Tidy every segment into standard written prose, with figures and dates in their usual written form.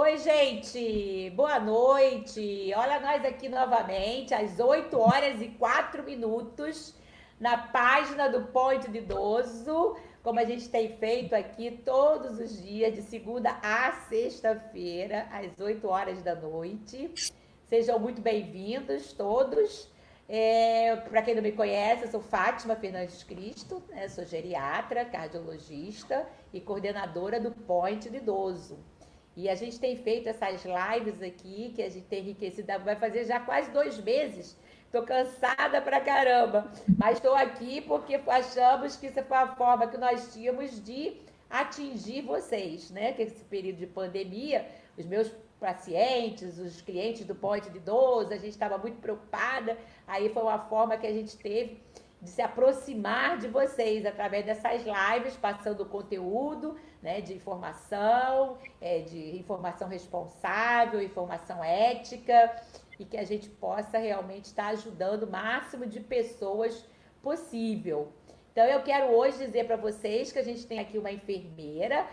Oi, gente! Boa noite! Olha nós aqui novamente, às 8h04, na página do Ponto de Idoso, como a gente tem feito aqui todos os dias, de segunda a sexta-feira, às 8 horas da noite. Sejam muito bem-vindos todos. Para quem não me conhece, eu sou Fátima Fernandes Cristo, né? Sou geriatra, cardiologista e coordenadora do Ponto de Idoso. E a gente tem feito essas lives aqui, que a gente tem enriquecido, vai fazer já quase 2 meses. Estou cansada pra caramba, mas estou aqui porque achamos que isso foi a forma que nós tínhamos de atingir vocês, né? Que esse período de pandemia, os meus pacientes, os clientes do Ponto de Idoso, a gente estava muito preocupada, aí foi uma forma que a gente teve de se aproximar de vocês através dessas lives, passando conteúdo, né, de informação responsável, informação ética, e que a gente possa realmente estar ajudando o máximo de pessoas possível. Então, eu quero hoje dizer para vocês que a gente tem aqui uma enfermeira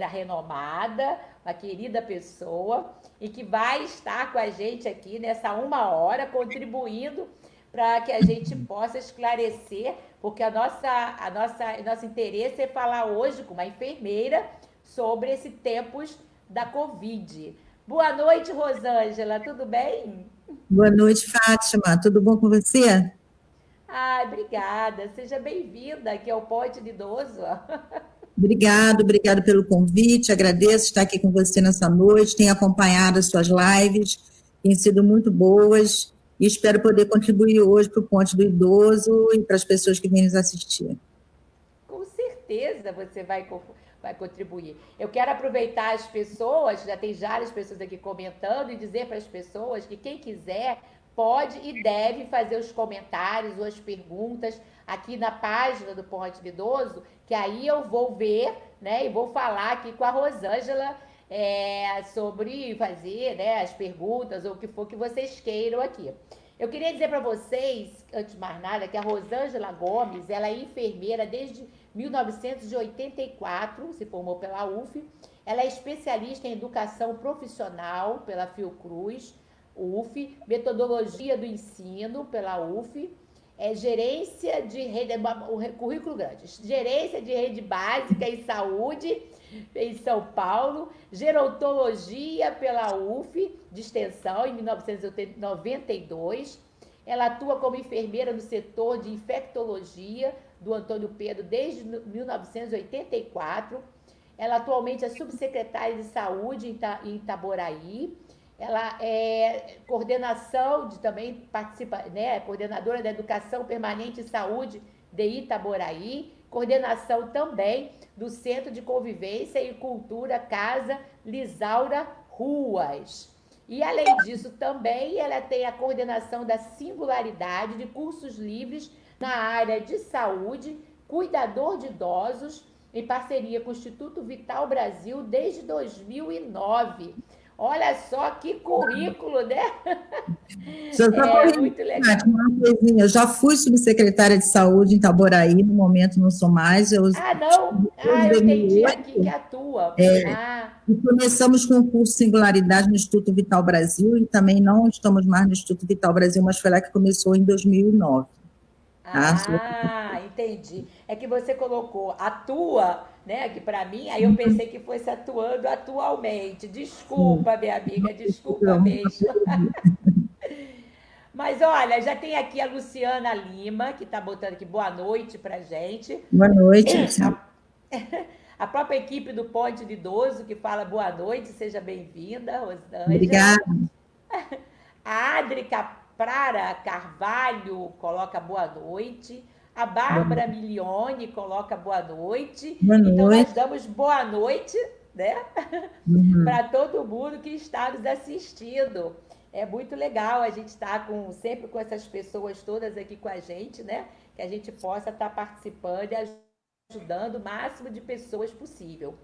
renomada, uma querida pessoa, e que vai estar com a gente aqui nessa 1 hora, contribuindo para que a gente possa esclarecer, porque nosso interesse é falar hoje com uma enfermeira sobre esse tempos da Covid. Boa noite, Rosângela, tudo bem? Boa noite, Fátima. Tudo bom com você? Ai, obrigada. Seja bem-vinda aqui ao Ponto de Idoso. Obrigado pelo convite. Agradeço estar aqui com você nessa noite. Tenho acompanhado as suas lives, têm sido muito boas e espero poder contribuir hoje para o Ponte do Idoso e para as pessoas que vêm nos assistir. Com certeza você vai contribuir. Eu quero aproveitar as pessoas, já tem várias pessoas aqui comentando, e dizer para as pessoas que quem quiser pode e deve fazer os comentários ou as perguntas aqui na página do Ponte de Idoso, que aí eu vou ver, né, e vou falar aqui com a Rosângela sobre fazer, né, as perguntas ou o que for que vocês queiram aqui. Eu queria dizer para vocês, antes de mais nada, que a Rosângela Gomes, ela é enfermeira desde 1984, se formou pela UF. Ela é especialista em educação profissional pela Fiocruz, UF, metodologia do ensino pela UF, gerência de rede, currículo grande, gerência de rede básica em saúde em São Paulo, gerontologia pela UF, de extensão, em 1992. Ela atua como enfermeira no setor de infectologia do Antônio Pedro desde 1984. Ela atualmente é subsecretária de saúde em Itaboraí. Ela é também participa, né, coordenadora da Educação Permanente em Saúde de Itaboraí, coordenação também do Centro de Convivência e Cultura Casa Lisaura Ruas. E, além disso, também ela tem a coordenação da Singularidade de cursos livres na área de saúde, cuidador de idosos, em parceria com o Instituto Vital Brasil desde 2009. Olha só que currículo, né? Muito legal. Eu já fui subsecretária de saúde em Itaboraí, no momento não sou mais. Ah, não? Ah, eu entendi aqui que atua. E começamos com o curso Singularidade no Instituto Vital Brasil e também não estamos mais no Instituto Vital Brasil, mas foi lá que começou em 2009. Ah, entendi. É que você colocou atua, né? Que para mim, aí eu pensei que fosse atuando atualmente. Desculpa, minha amiga, desculpa mesmo. Mas olha, já tem aqui a Luciana Lima, que está botando aqui boa noite pra gente. Boa noite. A própria equipe do Ponte de Idoso, que fala boa noite, seja bem-vinda, Rosângela. Obrigada. A Adri Prara Carvalho coloca boa noite. A Bárbara Milione coloca boa noite. Boa noite. Então, nós damos boa noite, né? Para todo mundo que está nos assistindo. É muito legal a gente estar sempre com essas pessoas todas aqui com a gente, né? Que a gente possa estar participando e ajudando o máximo de pessoas possível.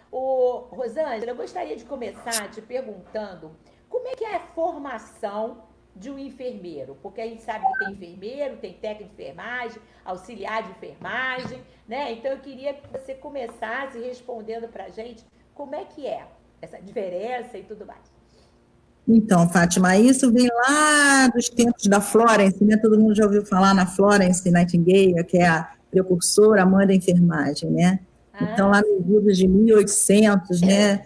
Rosângela, eu gostaria de começar te perguntando como é que é a formação de um enfermeiro, porque a gente sabe que tem enfermeiro, tem técnico de enfermagem, auxiliar de enfermagem, né? Então eu queria que você começasse respondendo para a gente como é que é essa diferença e tudo mais. Então, Fátima, isso vem lá dos tempos da Florence, né? Todo mundo já ouviu falar na Florence Nightingale, que é a precursora, a mãe da enfermagem, né? Então, lá nos livros de 1800, né?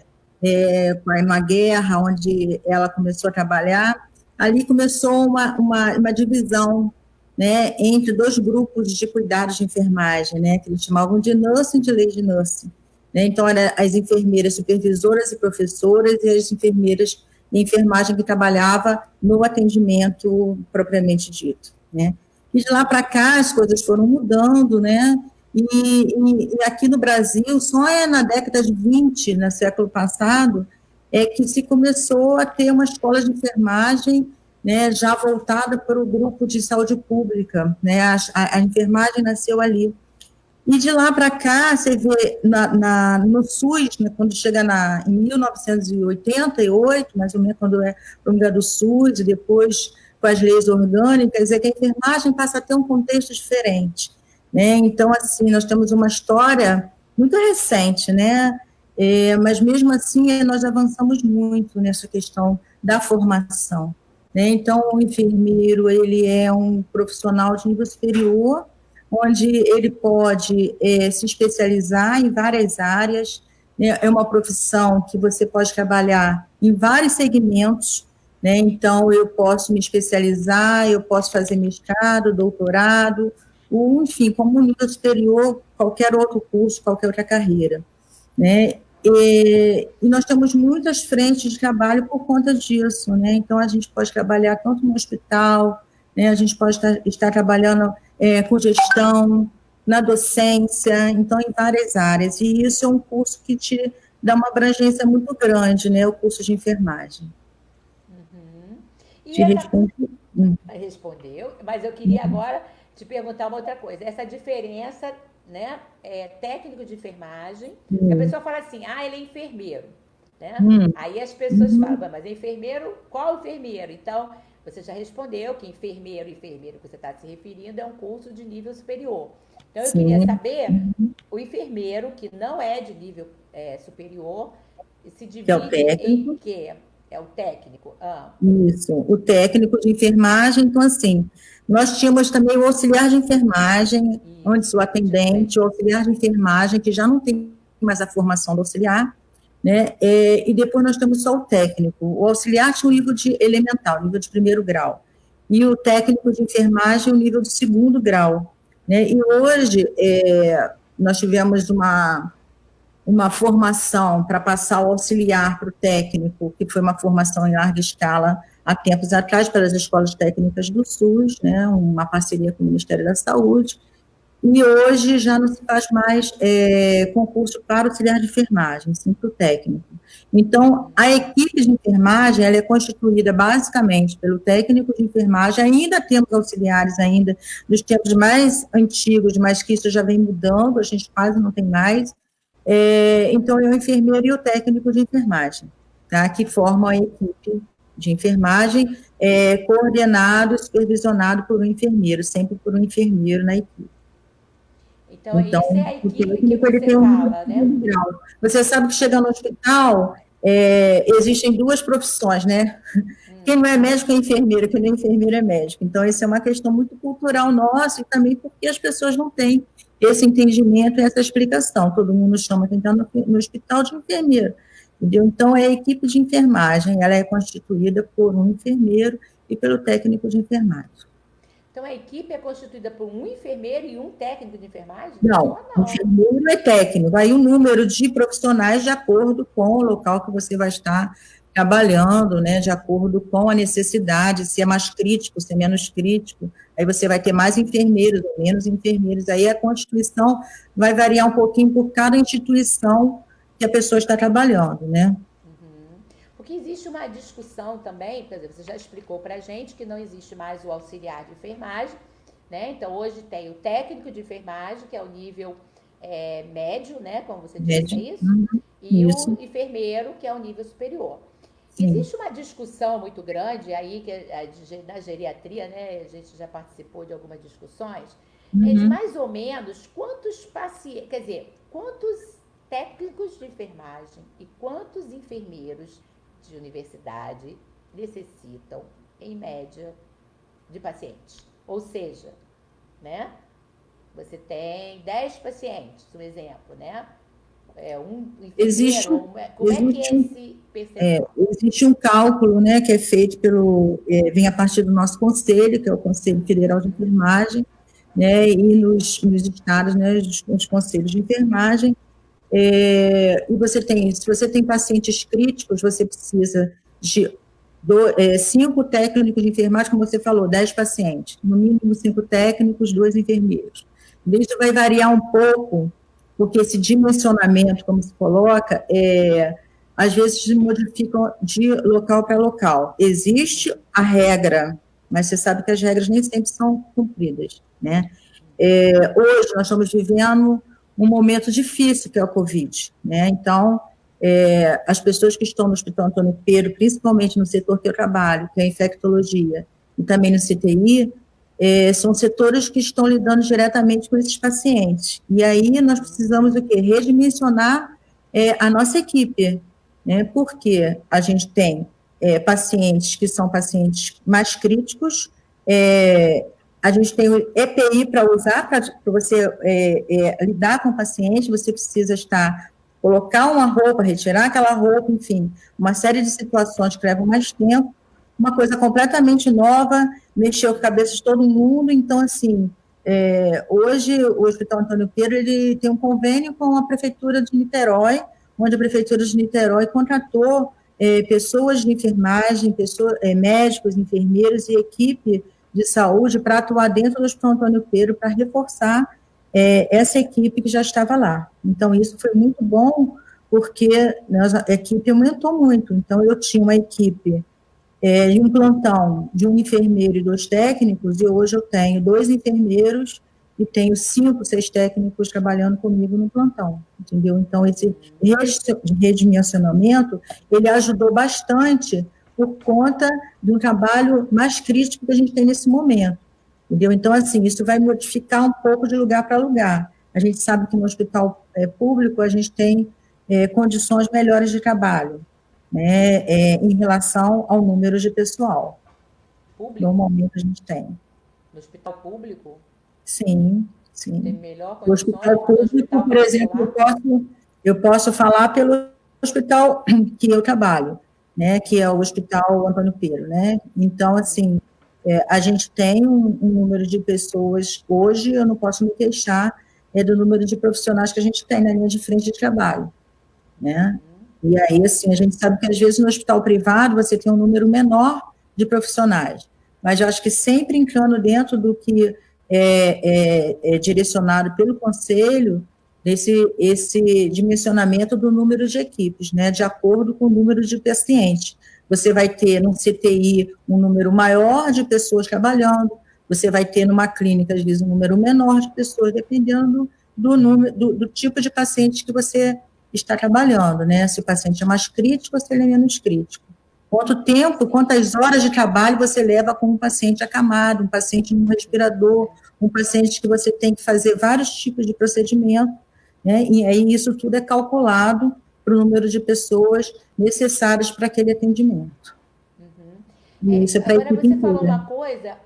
Na guerra, onde ela começou a trabalhar, ali começou uma divisão, né? Entre dois grupos de cuidados de enfermagem, né? Que eles chamavam de nursing e de lady nursing, né? Então, eram as enfermeiras supervisoras e professoras e as enfermeiras de enfermagem que trabalhava no atendimento propriamente dito, né? E de lá para cá as coisas foram mudando, né? E aqui no Brasil, só é na década de 20, no século passado, é que se começou a ter uma escola de enfermagem, né, já voltada para o grupo de saúde pública, né? A enfermagem nasceu ali. E de lá para cá, você vê no SUS, né, quando chega em 1988, mais ou menos, quando é promulgado do SUS, e depois com as leis orgânicas, é que a enfermagem passa a ter um contexto diferente, né? Então, assim, nós temos uma história muito recente, né? Mas mesmo assim, nós avançamos muito nessa questão da formação, né? Então, o enfermeiro, ele é um profissional de nível superior, onde ele pode se especializar em várias áreas, né? É uma profissão que você pode trabalhar em vários segmentos, né? Então, eu posso me especializar, eu posso fazer mestrado, doutorado, ou, enfim, como nível superior, qualquer outro curso, qualquer outra carreira, né? E nós temos muitas frentes de trabalho por conta disso, né? Então, a gente pode trabalhar tanto no hospital, né? A gente pode estar trabalhando com gestão, na docência, então, em várias áreas. E isso é um curso que te dá uma abrangência muito grande, né? O curso de enfermagem. E Te respondi. respondeu, mas eu queria agora te perguntar uma outra coisa. Essa diferença, né, técnico de enfermagem, a pessoa fala assim, ele é enfermeiro, né? Aí as pessoas falam, mas é enfermeiro, qual enfermeiro? Então, você já respondeu que enfermeiro que você está se referindo é um curso de nível superior. Então, eu queria saber, o enfermeiro que não é de nível superior, se Que é o divide técnico. em quê? É o técnico. Isso, o técnico de enfermagem. Então, assim, nós tínhamos também o auxiliar de enfermagem, onde o atendente, o auxiliar de enfermagem, que já não tem mais a formação do auxiliar, né? E depois nós temos só o técnico. O auxiliar tinha o nível de elemental, nível de primeiro grau, e o técnico de enfermagem, o nível de segundo grau, né? E hoje nós tivemos uma formação para passar o auxiliar para o técnico, que foi uma formação em larga escala há tempos atrás pelas escolas técnicas do SUS, né, uma parceria com o Ministério da Saúde, e hoje já não se faz mais concurso para auxiliar de enfermagem, sim para o técnico. Então, a equipe de enfermagem, ela é constituída basicamente pelo técnico de enfermagem, ainda temos auxiliares ainda dos tempos mais antigos, mas que isso já vem mudando, a gente quase não tem mais. Então, é o enfermeiro e o técnico de enfermagem, tá, que formam a equipe de enfermagem, coordenado e supervisionado por um enfermeiro, sempre por um enfermeiro na equipe. Então, isso é a o equipe que técnico, ele você tem fala, né? grau. Você sabe que chegando no hospital, existem duas profissões, né? Quem não é médico é enfermeiro, quem não é enfermeiro é médico. Então, isso é uma questão muito cultural nossa e também porque as pessoas não têm esse entendimento e essa explicação. Todo mundo chama quem está no hospital de enfermeiro, entendeu? Então, a equipe de enfermagem, ela é constituída por um enfermeiro e pelo técnico de enfermagem. Então, a equipe é constituída por um enfermeiro e um técnico de enfermagem? Não, o enfermeiro é técnico. Aí o número de profissionais de acordo com o local que você vai estar trabalhando, né, de acordo com a necessidade, se é mais crítico, se é menos crítico, aí você vai ter mais enfermeiros ou menos enfermeiros, aí a constituição vai variar um pouquinho por cada instituição que a pessoa está trabalhando, né. Porque existe uma discussão também, por exemplo, você já explicou para a gente que não existe mais o auxiliar de enfermagem, né? Então, hoje tem o técnico de enfermagem, que é o nível médio, né? Como você disse, é isso? E isso. o enfermeiro, que é o nível superior. Sim. Existe uma discussão muito grande aí, que na geriatria, né? A gente já participou de algumas discussões, de mais ou menos quantos pacientes, quer dizer, quantos técnicos de enfermagem e quantos enfermeiros de universidade necessitam, em média, de pacientes? Ou seja, né? Você tem 10 pacientes, um exemplo, né? Um Existe, enfermeiro, como é que é existe, esse percentual? existe um cálculo, né, que é feito vem a partir do nosso conselho, que é o Conselho Federal de Enfermagem, né, e nos estados, né, os conselhos de enfermagem. E se você tem pacientes críticos, você precisa de 5 técnicos de enfermagem, como você falou, 10 pacientes, no mínimo 5 técnicos, 2 enfermeiros. Isso vai variar um pouco, porque esse dimensionamento, como se coloca, às vezes se modificam de local para local. Existe a regra, mas você sabe que as regras nem sempre são cumpridas, né? Hoje nós estamos vivendo um momento difícil, que é o Covid, né? Então, as pessoas que estão no Hospital Antônio Pedro, principalmente no setor que eu trabalho, que é a infectologia, e também no CTI, são setores que estão lidando diretamente com esses pacientes. E aí nós precisamos o quê? Redimensionar a nossa equipe, né? Porque a gente tem pacientes que são pacientes mais críticos, a gente tem o EPI para usar, para você lidar com o paciente, você precisa colocar uma roupa, retirar aquela roupa, enfim, uma série de situações que levam mais tempo, uma coisa completamente nova, mexeu com a cabeça de todo mundo, então, assim, hoje o Hospital Antônio Pedro, ele tem um convênio com a Prefeitura de Niterói, onde a Prefeitura de Niterói contratou pessoas de enfermagem, médicos, enfermeiros e equipe de saúde para atuar dentro do Hospital Antônio Pedro, para reforçar essa equipe que já estava lá. Então, isso foi muito bom, porque a equipe aumentou muito. Então, eu tinha uma equipe de um plantão de um enfermeiro e 2 técnicos, e hoje eu tenho 2 enfermeiros e tenho 5, 6 técnicos trabalhando comigo no plantão, entendeu? Então, esse redimensionamento, ele ajudou bastante por conta de um trabalho mais crítico que a gente tem nesse momento, entendeu? Então, assim, isso vai modificar um pouco de lugar para lugar. A gente sabe que no hospital público a gente tem condições melhores de trabalho, né, em relação ao número de pessoal. Público? Normalmente a gente tem. No hospital público? Sim, Tem sim. melhor O condições hospital do que no público, hospital por exemplo, particular? eu posso falar pelo hospital que eu trabalho, né, que é o Hospital Antônio Pedro, né? Então, assim, a gente tem um número de pessoas, hoje eu não posso me queixar do número de profissionais que a gente tem na linha de frente de trabalho, né? E aí, assim, a gente sabe que às vezes no hospital privado você tem um número menor de profissionais, mas eu acho que sempre entrando dentro do que é direcionado pelo conselho, esse dimensionamento do número de equipes, né, de acordo com o número de pacientes. Você vai ter no CTI um número maior de pessoas trabalhando, você vai ter numa clínica, às vezes, um número menor de pessoas, dependendo do número, do tipo de paciente que você está trabalhando, né? Se o paciente é mais crítico ou se ele é menos crítico. Quanto tempo, quantas horas de trabalho você leva com um paciente acamado, um paciente no respirador, um paciente que você tem que fazer vários tipos de procedimento, né? E aí isso tudo é calculado para o número de pessoas necessárias para aquele atendimento. E isso é para a Agora equipe inteira.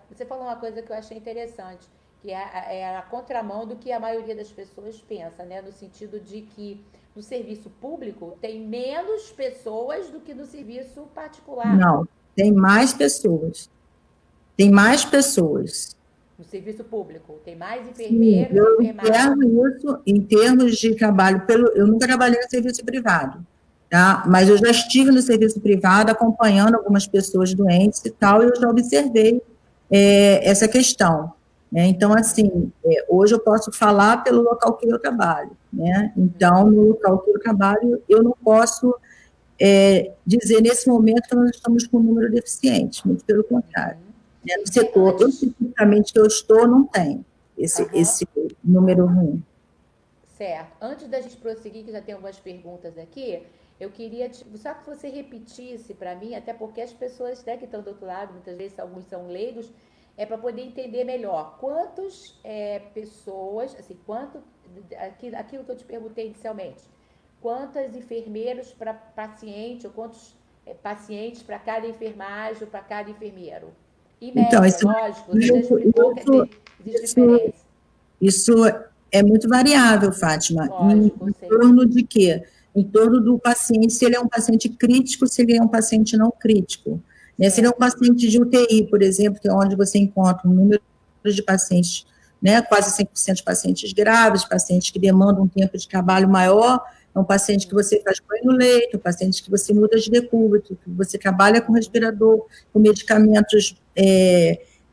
você falou uma coisa que eu achei interessante, que é a contramão do que a maioria das pessoas pensa, né? No sentido de que no serviço público tem menos pessoas do que no serviço particular. Não, tem mais pessoas. Tem mais pessoas. No serviço público tem mais Sim, enfermeiros e eu enfermagens. enxergo isso em termos de trabalho eu nunca trabalhei no serviço privado, tá? Mas eu já estive no serviço privado acompanhando algumas pessoas doentes e tal, e eu já observei essa questão, né? Então, assim, hoje eu posso falar pelo local que eu trabalho, né? Então, no local que eu trabalho, eu não posso dizer nesse momento que nós estamos com um número deficiente, muito pelo contrário. Né? No setor especificamente que eu estou, não tem esse número ruim. Certo. Antes da gente prosseguir, que já tem algumas perguntas aqui, eu queria só que você repetisse para mim, até porque as pessoas, né, que estão do outro lado, muitas vezes alguns são leigos, para poder entender melhor quantas pessoas, assim, aquilo que eu te perguntei inicialmente, quantos enfermeiros para paciente, ou quantos pacientes para cada enfermagem, ou para cada enfermeiro? Em média, Então, isso, lógico, você já explicou que existe isso, diferença. isso é muito variável, Fátima. Lógico, eu Em sei. torno de quê? Em torno do paciente, se ele é um paciente crítico, se ele é um paciente não crítico. Né? Se ele é um Certo. paciente de UTI, por exemplo, que é onde você encontra um número de pacientes, né, quase 100% de pacientes graves, pacientes que demandam um tempo de trabalho maior, é um paciente que você faz banho no leito, um paciente que você muda de decúbito, que você trabalha com respirador, com medicamentos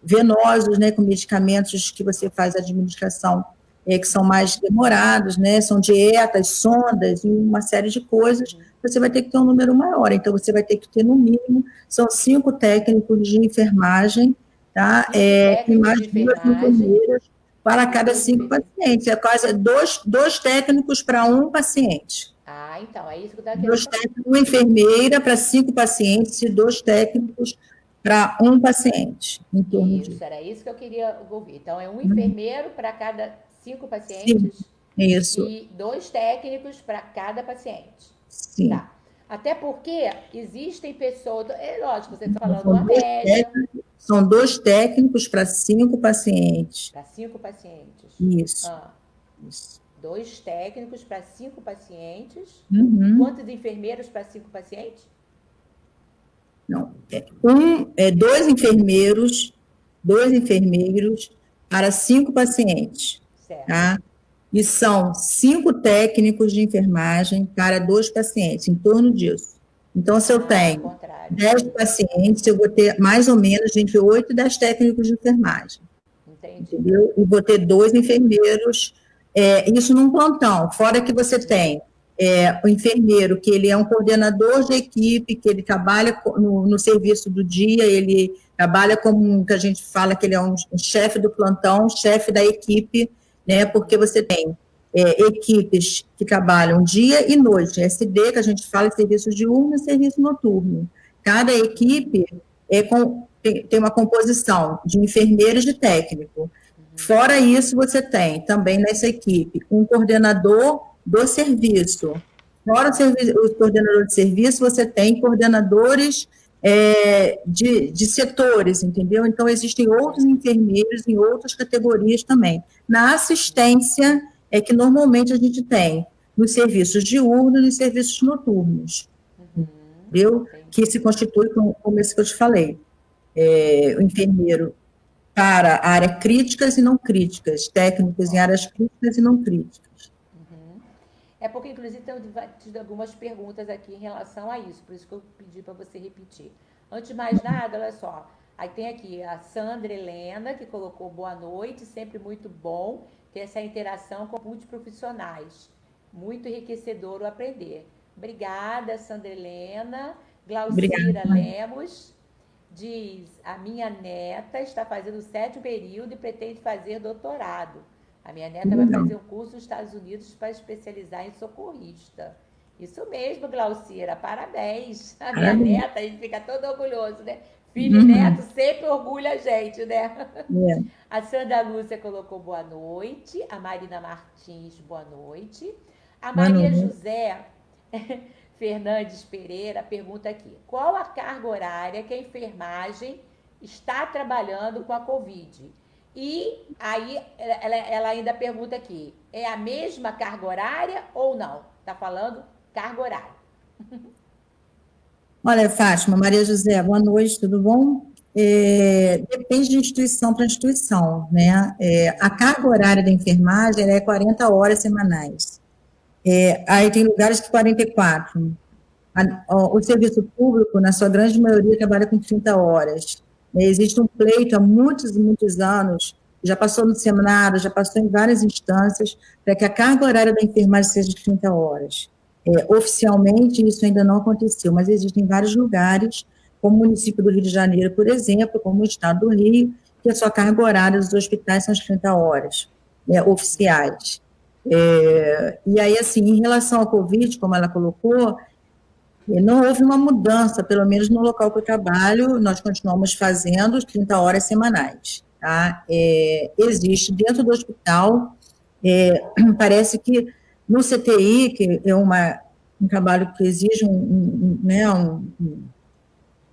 venosos, né, com medicamentos que você faz a administração que são mais demorados, né, são dietas, sondas e uma série de coisas, você vai ter que ter um número maior, então você vai ter que ter no mínimo, são 5 técnicos de enfermagem, tá, 5 e técnicos mais de 2 enfermagem enfermeiras para e cada 2 5 enfermeiros. pacientes, é quase dois técnicos para um paciente. Ah, então, é isso que eu estava querendo 2 saber. técnicos, uma enfermeira para 5 pacientes e 2 técnicos para um paciente, em torno disso. Isso, era isso que eu queria ouvir. Então, é um enfermeiro para cada 5 Sim, pacientes isso, e 2 técnicos para cada paciente. sim. Tá. Até porque existem pessoas. É lógico, você está falando São uma média são 2 técnicos para 5 pacientes. para 5 pacientes. Isso, Ah, isso. 2 técnicos para 5 pacientes. E Uhum. quantos enfermeiros para 5 pacientes? Não, dois enfermeiros para 5 pacientes, Certo. tá? E são 5 técnicos de enfermagem para 2 pacientes, em torno disso. Então, se eu Ah, ao tenho contrário. 10 pacientes, eu vou ter mais ou menos entre 8 e 10 técnicos de enfermagem. Entendi. Entendeu? E vou ter 2 enfermeiros, isso num plantão, fora que você tem o enfermeiro, que ele é um coordenador de equipe, que ele trabalha no serviço do dia, ele trabalha como, que a gente fala que ele é um chefe do plantão, chefe da equipe, né, porque você tem equipes que trabalham dia e noite, SD, que a gente fala de serviço diurno e serviço noturno. Cada equipe tem uma composição de enfermeiros e de técnico. Fora isso, você tem também nessa equipe um coordenador do serviço. Fora o coordenador de serviço, você tem coordenadores de setores, entendeu? Então, existem outros enfermeiros em outras categorias também. Na assistência, é que normalmente a gente tem nos serviços diurnos e serviços noturnos, entendeu? Que se constitui como esse que eu te falei. O enfermeiro para áreas críticas e não críticas, técnicos em áreas críticas e não críticas. É porque, inclusive, tenho tido algumas perguntas aqui em relação a isso, por isso que eu pedi para você repetir. Antes de mais nada, olha só, aí tem aqui a Sandra Helena, que colocou boa noite, sempre muito bom ter essa interação com muitos profissionais. Muito enriquecedor o aprender. Obrigada, Sandra Helena. Glaucira Lemos diz, a minha neta está fazendo o 7º período e pretende fazer doutorado. A minha neta vai fazer um curso nos Estados Unidos para especializar em socorrista. Isso mesmo, Glaucira, parabéns. A minha neta, a gente fica todo orgulhoso, né? Filho e neto sempre orgulha a gente, né? A Sandra Lúcia colocou boa noite. A Marina Martins, boa noite. A Maria José Fernandes Pereira pergunta aqui: qual a carga horária que a enfermagem está trabalhando com a Covid? E aí ela ainda pergunta aqui: é a mesma carga horária ou não? Está falando carga horária. Olha, Fátima, Maria José, boa noite, tudo bom? Depende de instituição para instituição, né? A carga horária da enfermagem é 40 horas semanais. Aí tem lugares que 44. O serviço público, na sua grande maioria, trabalha com 30 horas. Existe um pleito há muitos e muitos anos, já passou no seminário, já passou em várias instâncias, para que a carga horária da enfermagem seja de 30 horas. Oficialmente, isso ainda não aconteceu, mas existem vários lugares, como o município do Rio de Janeiro, por exemplo, como o estado do Rio, que a sua carga horária dos hospitais são as 30 horas oficiais. E aí, assim, em relação ao Covid, como ela colocou, não houve uma mudança, pelo menos no local que eu trabalho, nós continuamos fazendo 30 horas semanais. Tá? Existe dentro do hospital, parece que No CTI, que é um trabalho que exige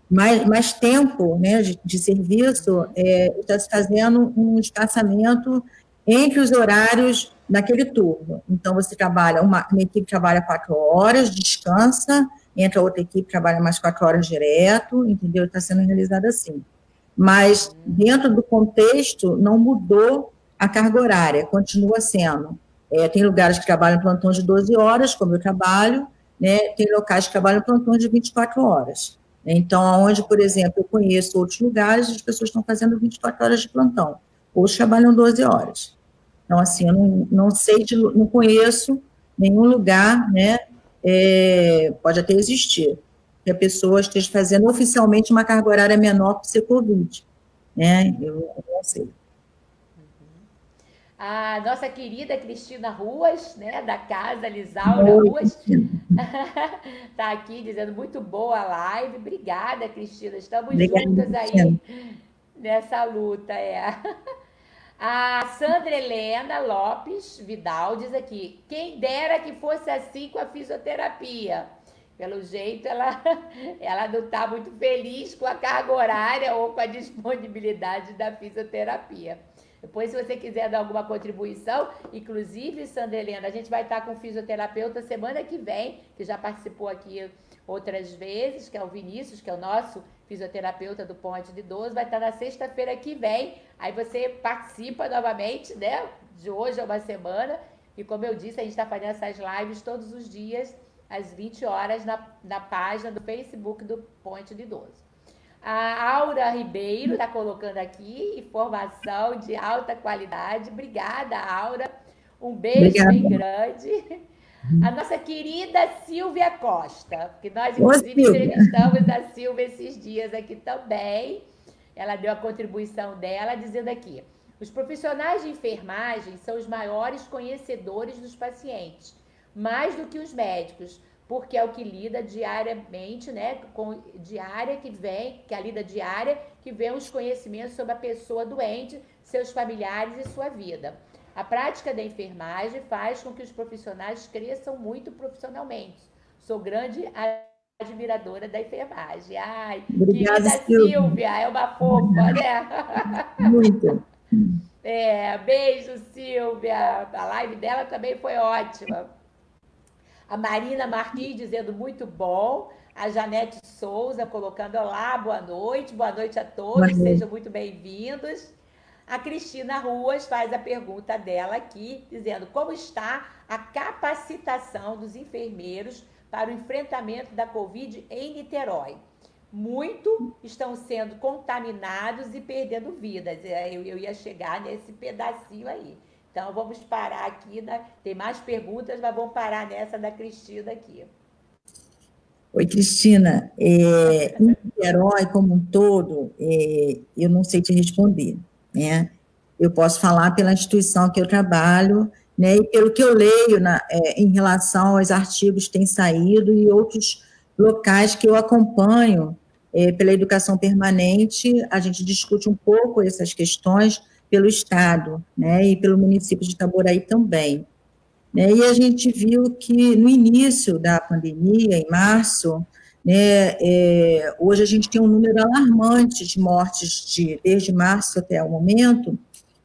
mais tempo, né, de serviço, está se fazendo um espaçamento entre os horários daquele turno. Então, você trabalha, uma equipe trabalha 4 horas, descansa, entra outra equipe, trabalha mais 4 horas direto, entendeu? Está sendo realizado assim. Mas, dentro do contexto, não mudou a carga horária, continua sendo. Tem lugares que trabalham plantão de 12 horas, como eu trabalho, né? Tem locais que trabalham plantão de 24 horas. Então, onde, por exemplo, eu conheço outros lugares, as pessoas estão fazendo 24 horas de plantão, outros trabalham 12 horas. Então, assim, eu não sei, não conheço nenhum lugar, né, pode até existir, que a pessoa esteja fazendo oficialmente uma carga horária menor por ser Covid, né, eu não sei. A nossa querida Cristina Ruas, né, da casa Lisaura Ruas, está aqui dizendo muito boa a live. Obrigada, Cristina. Estamos juntas aí nessa luta. A Sandra Helena Lopes Vidal diz aqui: quem dera que fosse assim com a fisioterapia. Pelo jeito, ela não está muito feliz com a carga horária ou com a disponibilidade da fisioterapia. Depois, se você quiser dar alguma contribuição, inclusive, Sandra Helena, a gente vai estar com o fisioterapeuta semana que vem, que já participou aqui outras vezes, que é o Vinícius, que é o nosso fisioterapeuta do Ponte de Idoso, vai estar na sexta-feira que vem. Aí você participa novamente, né? De hoje a uma semana. E como eu disse, a gente está fazendo essas lives todos os dias, às 20 horas, na página do Facebook do Ponte de Idoso. A Aura Ribeiro está colocando aqui informação de alta qualidade. Obrigada, Aura. Um beijo bem grande. A nossa querida Silvia Costa, que nós, inclusive, entrevistamos a Silvia esses dias aqui também. Ela deu a contribuição dela, dizendo aqui: os profissionais de enfermagem são os maiores conhecedores dos pacientes, mais do que os médicos, porque é o que lida diariamente, né, que a lida diária, que vem os conhecimentos sobre a pessoa doente, seus familiares e sua vida. A prática da enfermagem faz com que os profissionais cresçam muito profissionalmente. Sou grande admiradora da enfermagem. Ai, obrigada, querida Silvia, é uma fofa, né? Muito. Beijo, Silvia. A live dela também foi ótima. A Marina Martins dizendo muito bom. A Janete Souza colocando olá, boa noite a todos, sejam muito bem-vindos. A Cristina Ruas faz a pergunta dela aqui, dizendo: como está a capacitação dos enfermeiros para o enfrentamento da Covid em Niterói? Muito estão sendo contaminados e perdendo vidas. Eu ia chegar nesse pedacinho aí. Então, vamos parar aqui, né? Tem mais perguntas, mas vamos parar nessa da Cristina aqui. Oi, Cristina. Em Niterói, como um todo, eu não sei te responder, né? Eu posso falar pela instituição que eu trabalho, né? E pelo que eu leio em relação aos artigos que têm saído e outros locais que eu acompanho pela educação permanente, a gente discute um pouco essas questões pelo Estado, né, e pelo município de Itaboraí também. Né, e a gente viu que no início da pandemia, em março, né, hoje a gente tem um número alarmante de mortes desde março até o momento.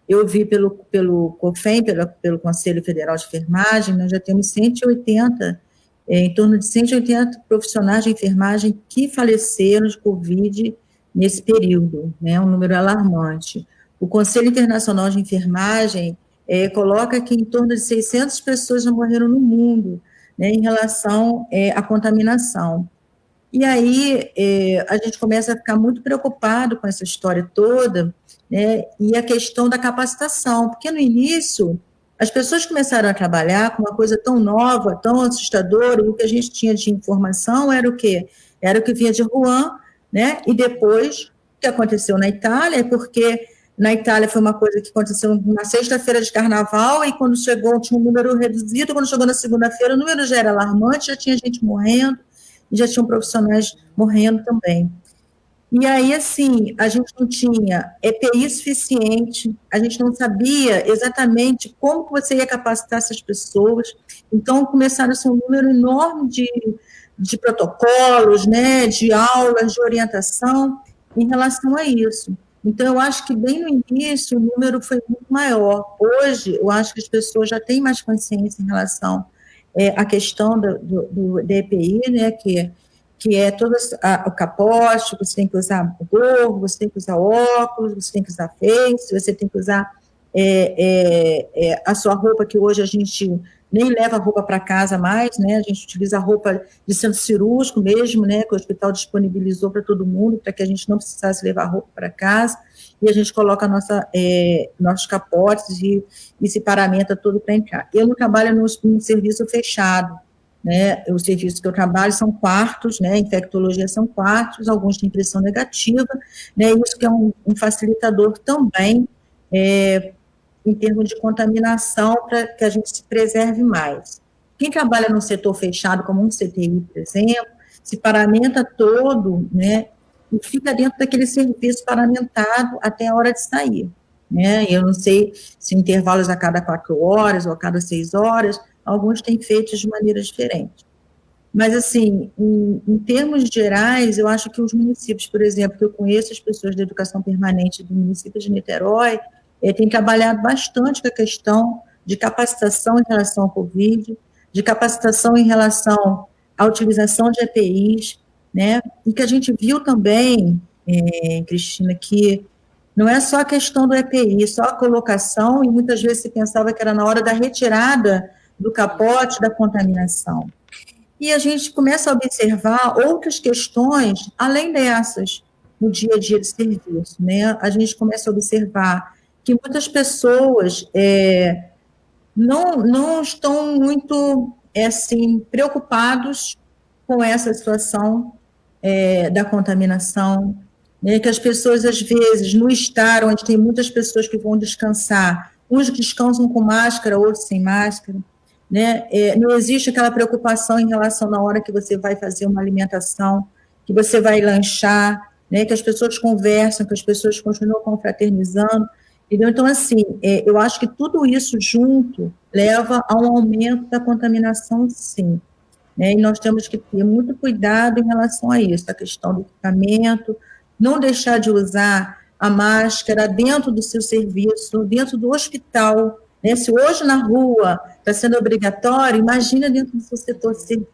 Eu vi pelo COFEM, pelo Conselho Federal de Enfermagem, nós já temos 180, em torno de 180 profissionais de enfermagem que faleceram de Covid nesse período, né, um número alarmante. O Conselho Internacional de Enfermagem coloca que em torno de 600 pessoas já morreram no mundo, né, em relação à contaminação. E aí a gente começa a ficar muito preocupado com essa história toda, né, e a questão da capacitação, porque no início as pessoas começaram a trabalhar com uma coisa tão nova, tão assustadora, e o que a gente tinha de informação era o quê? Era o que vinha de Wuhan, né, e depois o que aconteceu na Itália, porque na Itália foi uma coisa que aconteceu na sexta-feira de carnaval, e quando chegou tinha um número reduzido, quando chegou na segunda-feira o número já era alarmante, já tinha gente morrendo, e já tinham profissionais morrendo também. E aí, assim, a gente não tinha EPI suficiente, a gente não sabia exatamente como que você ia capacitar essas pessoas. Então, começaram a ser um número enorme de protocolos, né, de aulas, de orientação em relação a isso. Então, eu acho que bem no início o número foi muito maior. Hoje, eu acho que as pessoas já têm mais consciência em relação à questão da EPI, né, que é todo o capote, você tem que usar o gorro, você tem que usar óculos, você tem que usar face, você tem que usar a sua roupa, que hoje a gente nem leva roupa para casa mais, né? A gente utiliza a roupa de centro cirúrgico mesmo, né? Que o hospital disponibilizou para todo mundo, para que a gente não precisasse levar roupa para casa, e a gente coloca nossos capotes e se paramenta todo para entrar. Eu não trabalho num serviço fechado, né? Os serviços que eu trabalho são quartos, né? Infectologia são quartos, alguns têm pressão negativa, né? Isso que é um facilitador também, em termos de contaminação, para que a gente se preserve mais. Quem trabalha no setor fechado, como um CTI, por exemplo, se paramenta todo, né? E fica dentro daquele serviço paramentado até a hora de sair, né? Eu não sei se intervalos a cada 4 horas ou a cada 6 horas, alguns têm feito de maneira diferente. Mas, assim, em termos gerais, eu acho que os municípios, por exemplo, que eu conheço as pessoas da educação permanente do município de Niterói, têm trabalhado bastante com a questão de capacitação em relação ao Covid, de capacitação em relação à utilização de EPIs, né? E que a gente viu também, Cristina, que não é só a questão do EPI, só a colocação, e muitas vezes se pensava que era na hora da retirada do capote da contaminação. E a gente começa a observar outras questões, além dessas, no dia a dia de serviço, né? A gente começa a observar que muitas pessoas não estão muito, assim, preocupados com essa situação da contaminação, né? Que as pessoas, às vezes, no estar onde tem muitas pessoas que vão descansar, uns descansam com máscara, outros sem máscara, né? Não existe aquela preocupação em relação na hora que você vai fazer uma alimentação, que você vai lanchar, né? Que as pessoas conversam, que as pessoas continuam confraternizando, entendeu? Então, assim, eu acho que tudo isso junto leva a um aumento da contaminação, sim, né? E nós temos que ter muito cuidado em relação a isso, a questão do equipamento, não deixar de usar a máscara dentro do seu serviço, dentro do hospital, né? Se hoje na rua está sendo obrigatório, imagina dentro do seu setor de serviço,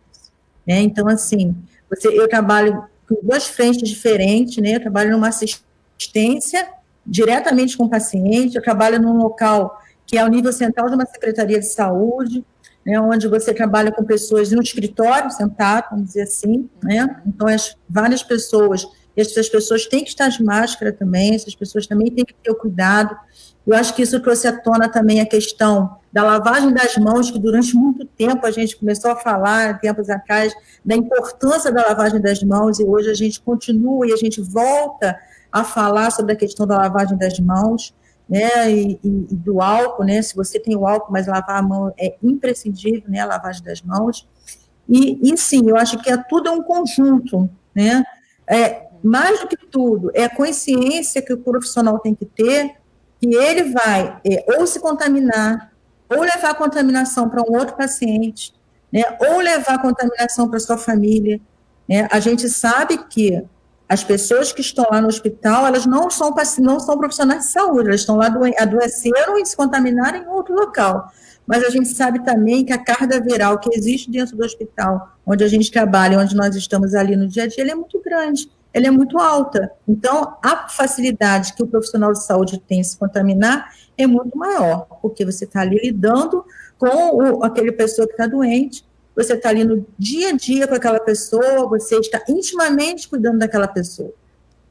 né? Então, assim, eu trabalho com 2 frentes diferentes, né? Eu trabalho numa assistência diretamente com o paciente, eu trabalho num local que é o nível central de uma secretaria de saúde, né, onde você trabalha com pessoas no escritório, sentado, vamos dizer assim, né? Então, várias pessoas, e essas pessoas têm que estar de máscara também, essas pessoas também têm que ter o cuidado. Eu acho que isso trouxe à tona também a questão da lavagem das mãos, que durante muito tempo a gente começou a falar, tempos atrás, da importância da lavagem das mãos, e hoje a gente continua e a gente volta a falar sobre a questão da lavagem das mãos, né, e do álcool, né, se você tem o álcool, mas lavar a mão é imprescindível, né, a lavagem das mãos, e sim, eu acho que tudo é um conjunto, né, mais do que tudo, é a consciência que o profissional tem que ter, que ele vai ou se contaminar, ou levar a contaminação para um outro paciente, né, ou levar a contaminação para sua família, né. A gente sabe que as pessoas que estão lá no hospital, elas não são profissionais de saúde, elas estão lá adoeceram e se contaminaram em outro local. Mas a gente sabe também que a carga viral que existe dentro do hospital, onde a gente trabalha, onde nós estamos ali no dia a dia, ela é muito grande, ela é muito alta. Então, a facilidade que o profissional de saúde tem de se contaminar é muito maior, porque você está ali lidando com aquele pessoa que está doente, você está ali no dia a dia com aquela pessoa, você está intimamente cuidando daquela pessoa,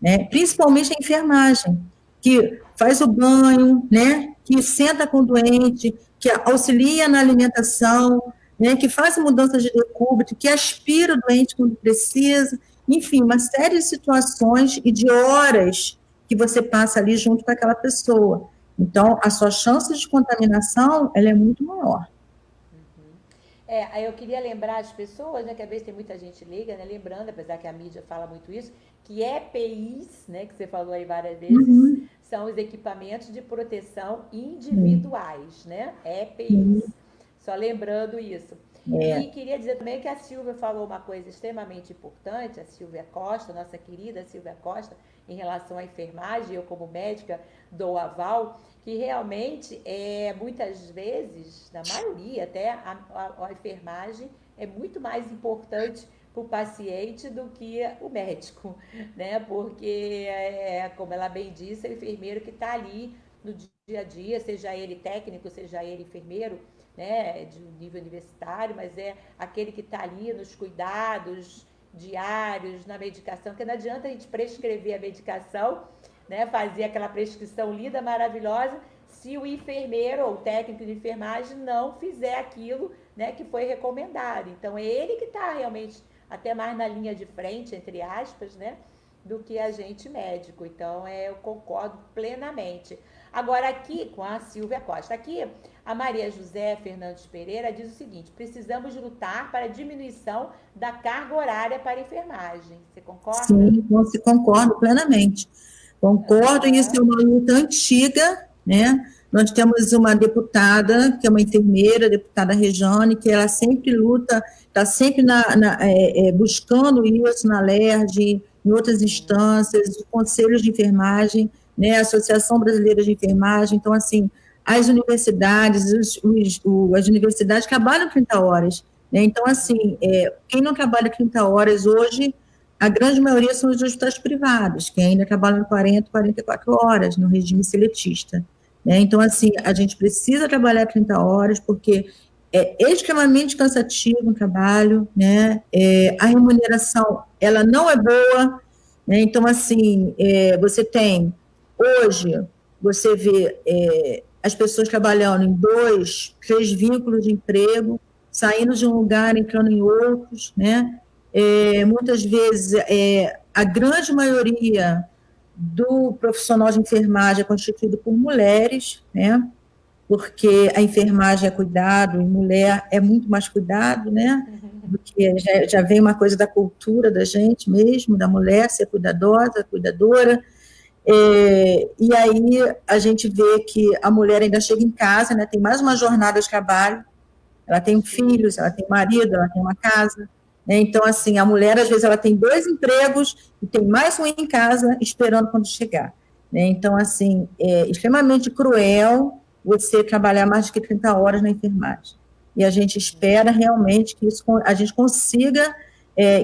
né? Principalmente a enfermagem, que faz o banho, né? Que senta com o doente, que auxilia na alimentação, né? Que faz mudanças de decúbito, que aspira o doente quando precisa, enfim, uma série de situações e de horas que você passa ali junto com aquela pessoa. Então, a sua chance de contaminação, ela é muito maior. Aí eu queria lembrar as pessoas, né, que às vezes tem muita gente liga, né, lembrando, apesar que a mídia fala muito isso, que EPIs, né, que você falou aí várias vezes, Uhum. são os equipamentos de proteção Sim, individuais, né, EPIs. sim. Só lembrando isso. E É, queria dizer também que a Silvia falou uma coisa extremamente importante, a Silvia Costa, nossa querida Silvia Costa, em relação à enfermagem, eu como médica dou aval, que realmente, muitas vezes, na maioria até, a enfermagem é muito mais importante para o paciente do que o médico, né? Porque, como ela bem disse, é o enfermeiro que está ali no dia a dia, seja ele técnico, seja ele enfermeiro, né, de nível universitário, mas é aquele que está ali nos cuidados diários, na medicação, que não adianta a gente prescrever a medicação, né, fazer aquela prescrição linda, maravilhosa, se o enfermeiro ou o técnico de enfermagem não fizer aquilo, né, que foi recomendado. Então, é ele que está realmente até mais na linha de frente, entre aspas, né, do que a gente médico. Então, eu concordo plenamente. Agora, aqui com a Silvia Costa, aqui a Maria José Fernandes Pereira diz o seguinte: precisamos lutar para a diminuição da carga horária para a enfermagem. Você concorda? sim, você concordo plenamente. Concordo, e isso é Aham. uma luta antiga, né? Nós temos uma deputada, que é uma enfermeira, a deputada Rejane, que ela sempre luta, está sempre buscando isso na LERJ, em outras instâncias, conselhos de enfermagem, né? Associação Brasileira de Enfermagem. Então, assim, as universidades, as universidades trabalham 30 horas, né? Então, assim, quem não trabalha 30 horas hoje, a grande maioria são os hospitais privados, que ainda trabalham 40, 44 horas no regime seletista, né? Então, assim, a gente precisa trabalhar 30 horas, porque é extremamente cansativo o trabalho, né? A remuneração, ela não é boa, né? Então, assim, você tem, hoje, você vê as pessoas trabalhando em 2, 3 vínculos de emprego, saindo de um lugar, entrando em outros, né? Muitas vezes, a grande maioria do profissional de enfermagem é constituído por mulheres, né? Porque a enfermagem é cuidado, e mulher é muito mais cuidado, né? Do que já vem uma coisa da cultura da gente mesmo, da mulher ser cuidadosa, cuidadora. E aí a gente vê que a mulher ainda chega em casa, né? Tem mais uma jornada de trabalho, ela tem filhos, ela Isso. tem marido, ela tem uma casa, né? Então, assim, a mulher, às vezes, ela tem 2 empregos e tem mais um em casa esperando quando chegar, né? Então, assim, é extremamente cruel você trabalhar mais de que 30 horas na enfermagem. E a gente espera realmente que a gente consiga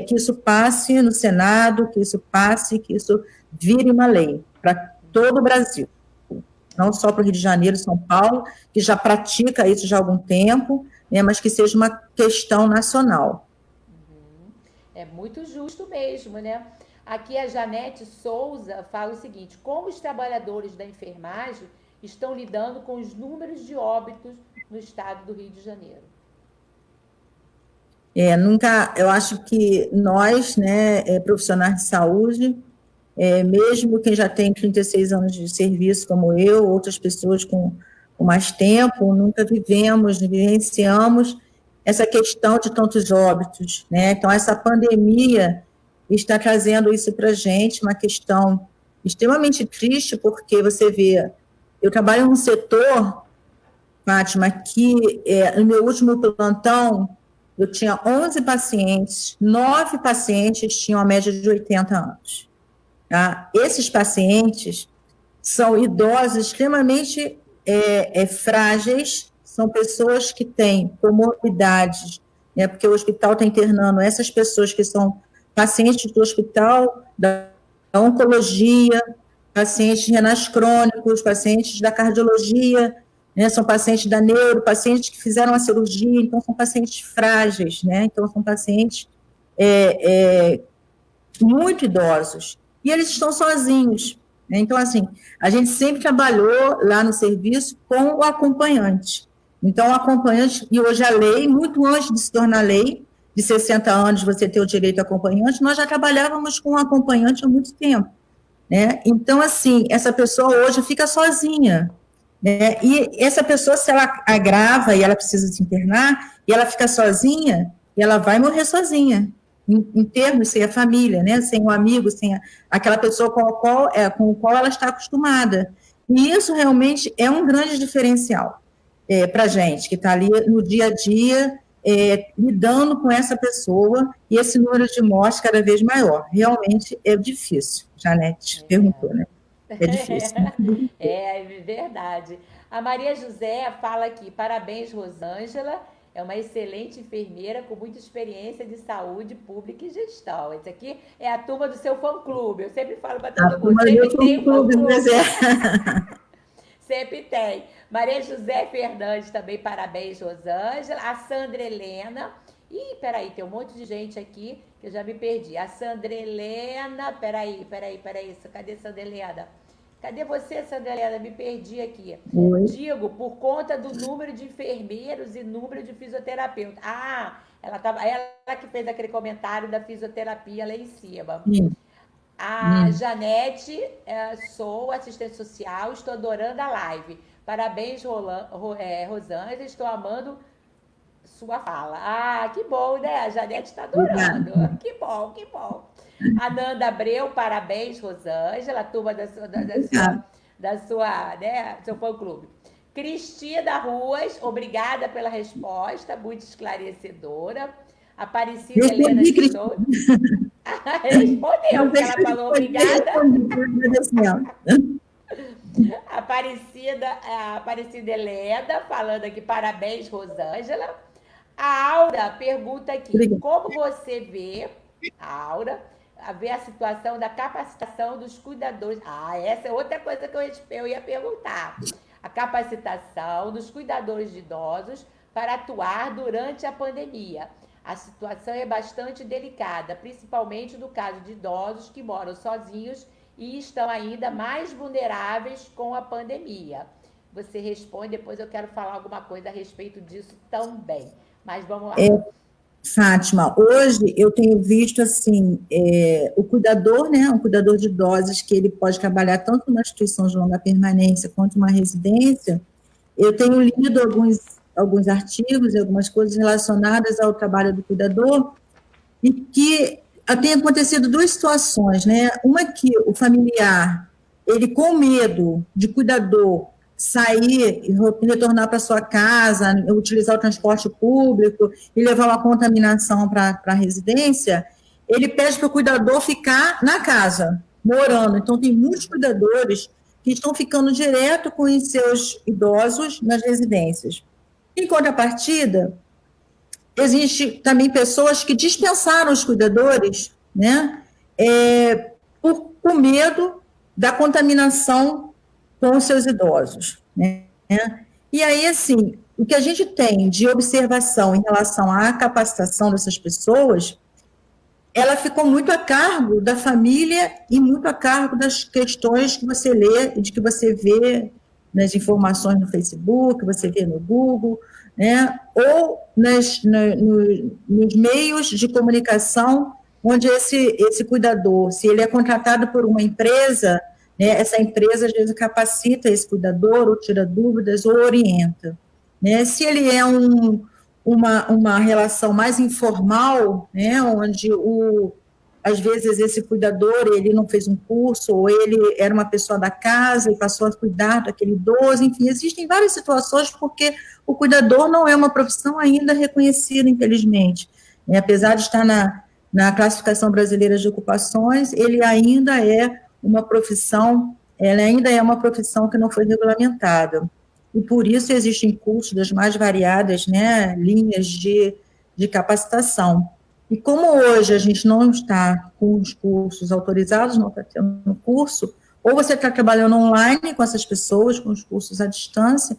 que isso passe no Senado, que isso passe, que isso vire uma lei para todo o Brasil, não só para o Rio de Janeiro e São Paulo, que já pratica isso já há algum tempo, né, mas que seja uma questão nacional. É muito justo mesmo, né? Aqui a Janete Souza fala o seguinte: como os trabalhadores da enfermagem estão lidando com os números de óbitos no estado do Rio de Janeiro? Nunca, eu acho que nós, né, profissionais de saúde, mesmo quem já tem 36 anos de serviço, como eu, outras pessoas com mais tempo, nunca vivenciamos essa questão de tantos óbitos, né? Então, essa pandemia está trazendo isso para a gente, uma questão extremamente triste, porque você vê, eu trabalho num setor, Fátima, que no meu último plantão, eu tinha 11 pacientes, 9 pacientes tinham a média de 80 anos. Tá? Esses pacientes são idosos extremamente frágeis, são pessoas que têm comorbidades, né, porque o hospital está internando essas pessoas que são pacientes do hospital, da oncologia, pacientes renais crônicos, pacientes da cardiologia, né, são pacientes da neuro, pacientes que fizeram a cirurgia, então são pacientes frágeis, né, então são pacientes muito idosos, e eles estão sozinhos. Né? Então, assim, a gente sempre trabalhou lá no serviço com o acompanhante. Então, o acompanhante, e hoje a lei, muito antes de se tornar lei, de 60 anos você ter o direito a acompanhante, nós já trabalhávamos com o acompanhante há muito tempo. Né? Então, assim, essa pessoa hoje fica sozinha. né? E essa pessoa, se ela agrava e ela precisa se internar, e ela fica sozinha, ela vai morrer sozinha, em termos, sem a família, né? Sem o amigo, sem aquela pessoa com o qual ela está acostumada. E isso realmente é um grande diferencial para a gente, que está ali no dia a dia, lidando com essa pessoa, e esse número de mortes cada vez maior. Realmente é difícil. Janete perguntou, né? É difícil. É verdade. A Maria José fala aqui, parabéns, Rosângela, é uma excelente enfermeira com muita experiência de saúde pública e gestão. Esse aqui é a turma do seu fã-clube. Eu sempre falo para todo mundo, sempre tem um fã-clube. Sempre tem. Maria José Fernandes também, parabéns, Rosângela. A Sandra Helena. Ih, peraí, tem um monte de gente aqui que eu já me perdi. A Sandra Helena, peraí. Cadê Sandra Helena? Cadê você, Sandra Helena? Me perdi aqui. Oi. Digo, por conta do número de enfermeiros e número de fisioterapeutas. Ah, ela que fez aquele comentário da fisioterapia lá em cima. Sim. A Janete, sou assistente social, estou adorando a live. Parabéns, Rosângela, estou amando sua fala. Ah, que bom, né? A Janete está adorando. Que bom. A Nanda Abreu, parabéns, Rosângela, turma da sua, né, seu fã-clube. Cristina Ruas, obrigada pela resposta, muito esclarecedora. Aparecida Helena de Souza. Respondeu, porque ela falou obrigada. Aparecida Helena, falando aqui, parabéns, Rosângela. A Aura pergunta aqui, como você vê, Aura, a situação da capacitação dos cuidadores. Ah, essa é outra coisa que eu ia perguntar. A capacitação dos cuidadores de idosos para atuar durante a pandemia. A situação é bastante delicada, principalmente no caso de idosos que moram sozinhos e estão ainda mais vulneráveis com a pandemia. Você responde, depois eu quero falar alguma coisa a respeito disso também. Mas vamos lá. Fátima, hoje eu tenho visto assim, o cuidador, né, um cuidador de idosos, que ele pode trabalhar tanto numa instituição de longa permanência quanto uma residência. Eu tenho lido alguns artigos e algumas coisas relacionadas ao trabalho do cuidador, e que tem acontecido duas situações, né? Uma que o familiar, ele com medo de cuidador sair e retornar para sua casa, utilizar o transporte público e levar uma contaminação para a residência, ele pede para o cuidador ficar na casa, morando. Então, tem muitos cuidadores que estão ficando direto com os seus idosos nas residências. Em contrapartida, existe também pessoas que dispensaram os cuidadores, né, por medo da contaminação com os seus idosos, né? E aí, assim, o que a gente tem de observação em relação à capacitação dessas pessoas, ela ficou muito a cargo da família e muito a cargo das questões que você lê e de que você vê nas informações no Facebook, você vê no Google, né? Ou nos meios de comunicação onde esse cuidador, se ele é contratado por uma empresa, né, essa empresa às vezes capacita esse cuidador, ou tira dúvidas, ou orienta. Né? Se ele é uma relação mais informal, né, onde às vezes esse cuidador, ele não fez um curso, ou ele era uma pessoa da casa e passou a cuidar daquele idoso, enfim, existem várias situações, porque o cuidador não é uma profissão ainda reconhecida, infelizmente. Apesar de estar na classificação brasileira de ocupações, ele ainda é uma profissão, ela ainda é uma profissão que não foi regulamentada. E por isso existem cursos das mais variadas, né, linhas de capacitação. E como hoje a gente não está com os cursos autorizados, não está tendo curso, ou você está trabalhando online com essas pessoas, com os cursos à distância,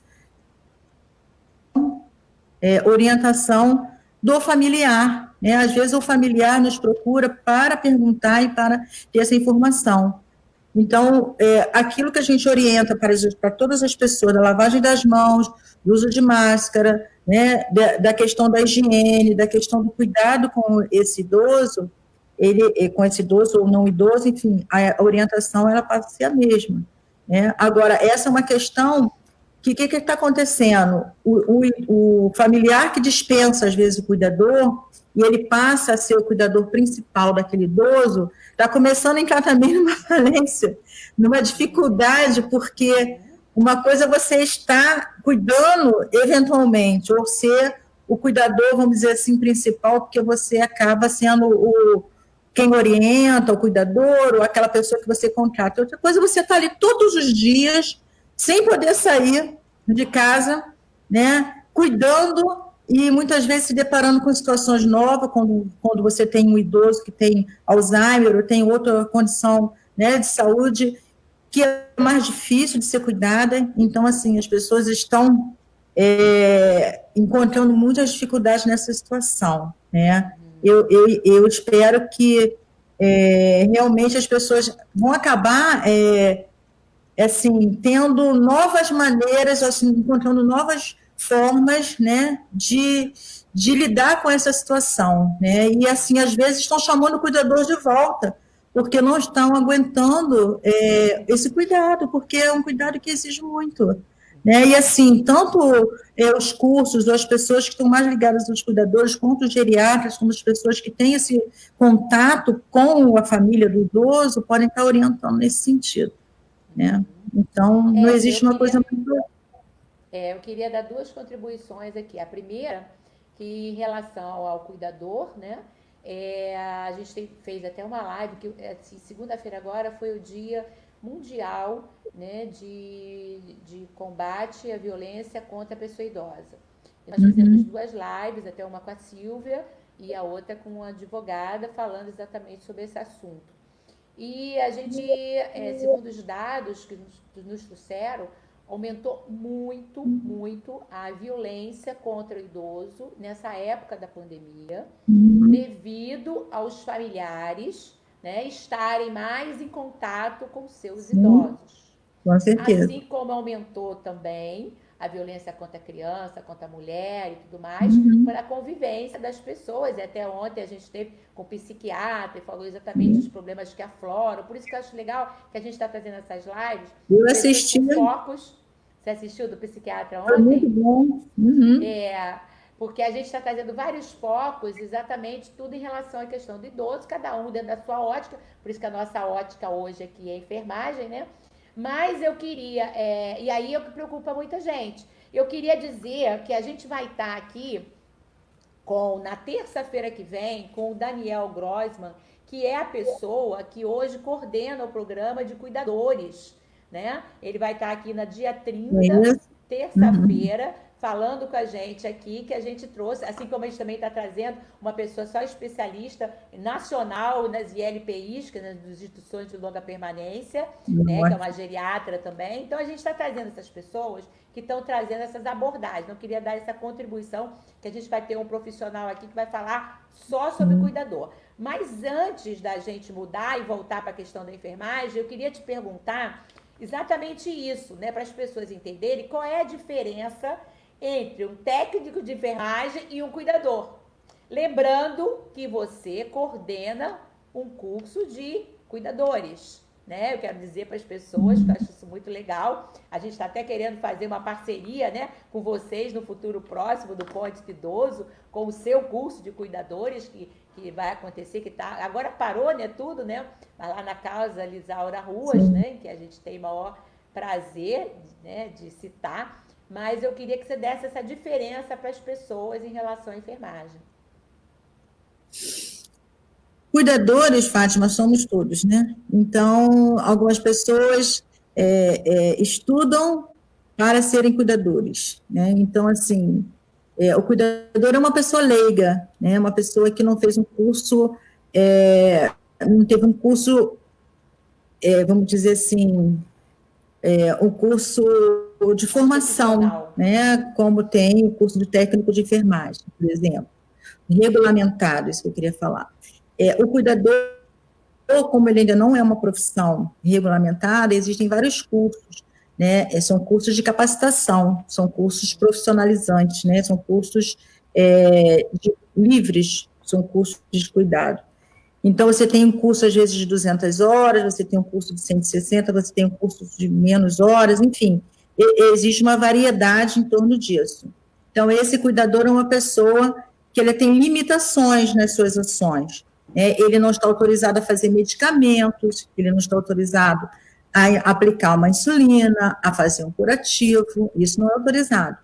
orientação do familiar, né? Às vezes o familiar nos procura para perguntar e para ter essa informação. Então, aquilo que a gente orienta para todas as pessoas, da lavagem das mãos, do uso de máscara, né, da questão da higiene, da questão do cuidado com esse idoso, com esse idoso ou não idoso, enfim, a orientação ela passa a ser a mesma. Né? Agora, essa é uma questão que está acontecendo? O familiar que dispensa, às vezes, o cuidador, e ele passa a ser o cuidador principal daquele idoso, está começando a entrar também numa falência, numa dificuldade, porque uma coisa é você estar cuidando, eventualmente, ou ser o cuidador, vamos dizer assim, principal, porque você acaba sendo quem orienta, o cuidador, ou aquela pessoa que você contrata. Outra coisa é você estar ali todos os dias, sem poder sair de casa, né, cuidando e muitas vezes se deparando com situações novas, quando você tem um idoso que tem Alzheimer ou tem outra condição, né, de saúde, que é mais difícil de ser cuidada. Então, assim, as pessoas estão encontrando muitas dificuldades nessa situação, né? Eu espero que realmente as pessoas vão acabar assim, tendo novas maneiras, assim, encontrando novas formas, né, de lidar com essa situação, né, e assim, às vezes estão chamando o cuidador de volta, porque não estão aguentando esse cuidado, porque é um cuidado que exige muito, né, e assim, tanto os cursos, ou as pessoas que estão mais ligadas aos cuidadores, quanto os geriatras, como as pessoas que têm esse contato com a família do idoso, podem estar orientando nesse sentido, né? Então, não existe uma coisa muito... Eu queria dar duas contribuições aqui. A primeira, que em relação ao cuidador, né? A gente fez até uma live, que assim, segunda-feira agora foi o Dia Mundial, né, de combate à violência contra a pessoa idosa. E nós fizemos duas lives, até uma com a Silvia e a outra com uma advogada, falando exatamente sobre esse assunto. E a gente, segundo os dados que nos trouxeram, aumentou muito, muito a violência contra o idoso nessa época da pandemia, devido aos familiares, né, estarem mais em contato com seus idosos. Com certeza. Assim como aumentou também a violência contra a criança, contra a mulher e tudo mais, para a convivência das pessoas. E até ontem a gente esteve com o psiquiatra e falou exatamente dos problemas que afloram. Por isso que eu acho legal que a gente está fazendo essas lives. Eu assisti. Focos. Você assistiu do psiquiatra ontem? Foi muito bom. Porque a gente está trazendo vários focos, exatamente tudo em relação à questão do idoso, cada um dentro da sua ótica. Por isso que a nossa ótica hoje aqui é enfermagem, né? Mas eu queria, e aí é o que preocupa muita gente, eu queria dizer que a gente vai estar aqui na terça-feira que vem, com o Daniel Grossman, que é a pessoa que hoje coordena o programa de cuidadores, né? Ele vai estar aqui no dia 30, terça-feira, falando com a gente aqui, que a gente trouxe, assim como a gente também está trazendo uma pessoa só especialista nacional nas ILPIs, que nas instituições de longa permanência, né, que é uma geriatra também. Então, a gente está trazendo essas pessoas que estão trazendo essas abordagens. Eu queria dar essa contribuição, que a gente vai ter um profissional aqui que vai falar só sobre o cuidador. Mas antes da gente mudar e voltar para a questão da enfermagem, eu queria te perguntar exatamente isso, né, para as pessoas entenderem qual é a diferença entre um técnico de enfermagem e um cuidador. Lembrando que você coordena um curso de cuidadores, né? Eu quero dizer para as pessoas que eu acho isso muito legal. A gente está até querendo fazer uma parceria, né, com vocês no futuro próximo do Ponte Idoso, com o seu curso de cuidadores que vai acontecer, que tá, agora parou, né, tudo, né? Mas lá na casa Lisaura Ruas, né, que a gente tem maior prazer, né, de citar. Mas eu queria que você desse essa diferença para as pessoas em relação à enfermagem. Cuidadores, Fátima, somos todos, né? Então, algumas pessoas estudam para serem cuidadores, né? Então, assim, o cuidador é uma pessoa leiga, né? Uma pessoa que não fez um curso, não teve um curso, vamos dizer assim, um curso de formação, né, como tem o curso de técnico de enfermagem, por exemplo, regulamentado, isso que eu queria falar. O cuidador, como ele ainda não é uma profissão regulamentada, existem vários cursos, né, são cursos de capacitação, são cursos profissionalizantes, né, são cursos livres, são cursos de cuidado. Então, você tem um curso, às vezes, de 200 horas, você tem um curso de 160, você tem um curso de menos horas, enfim. existe uma variedade em torno disso. Então, esse cuidador é uma pessoa que ele tem limitações nas suas ações. Ele não está autorizado a fazer medicamentos, ele não está autorizado a aplicar uma insulina, a fazer um curativo, isso não é autorizado.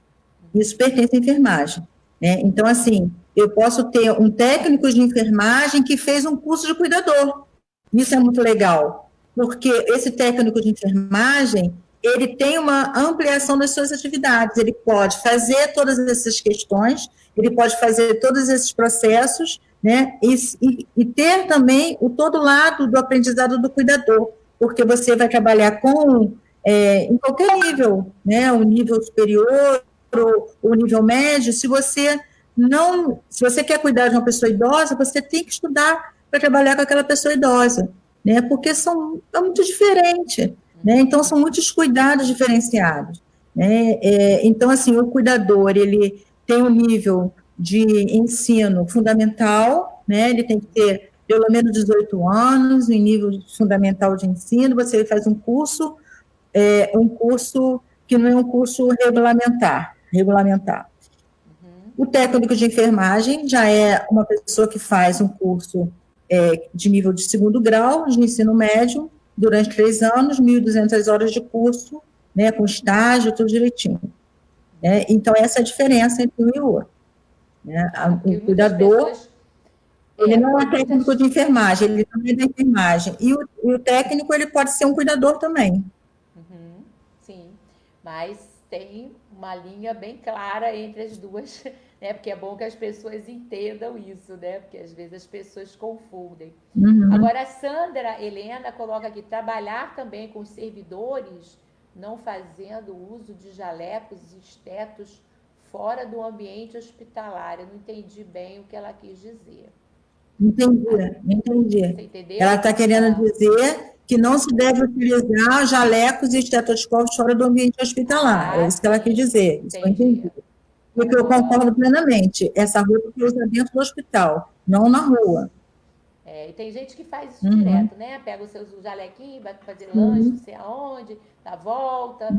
Isso pertence à enfermagem. Então, assim, eu posso ter um técnico de enfermagem que fez um curso de cuidador. Isso é muito legal, porque esse técnico de enfermagem, ele tem uma ampliação das suas atividades, ele pode fazer todas essas questões, ele pode fazer todos esses processos, né, e ter também o todo lado do aprendizado do cuidador, porque você vai trabalhar com, em qualquer nível, né, o nível superior, o nível médio, se você quer cuidar de uma pessoa idosa, você tem que estudar para trabalhar com aquela pessoa idosa, né? Porque é muito diferente, né? Então são muitos cuidados diferenciados, né? Então assim, o cuidador ele tem um nível de ensino fundamental, né? Ele tem que ter pelo menos 18 anos em nível fundamental de ensino. Você faz um curso que não é um curso regulamentar. O técnico de enfermagem já é uma pessoa que faz um curso de nível de segundo grau, de ensino médio, durante 3 anos, 1.200 horas de curso, né, com estágio, tudo direitinho. Então, essa é a diferença entre um e o outro. Né? O cuidador, ele não é técnico de enfermagem, ele também é da enfermagem. E o técnico, ele pode ser um cuidador também. Sim, mas tem uma linha bem clara entre as duas, né? Porque é bom que as pessoas entendam isso, né? Porque às vezes as pessoas confundem. Agora, a Sandra Helena coloca aqui, trabalhar também com os servidores, não fazendo uso de jalecos e estetos fora do ambiente hospitalar. Eu não entendi bem o que ela quis dizer. Entendi. Você entendeu? Ela está querendo dizer que não se deve utilizar jalecos e estetoscópios fora do ambiente hospitalar. É isso que ela quis dizer. Isso eu entendi. Porque eu concordo plenamente. Essa roupa que usa dentro do hospital, não na rua. E tem gente que faz isso direto, né? Pega os seus jalequinhos, vai fazer lanche, não sei aonde, dá volta.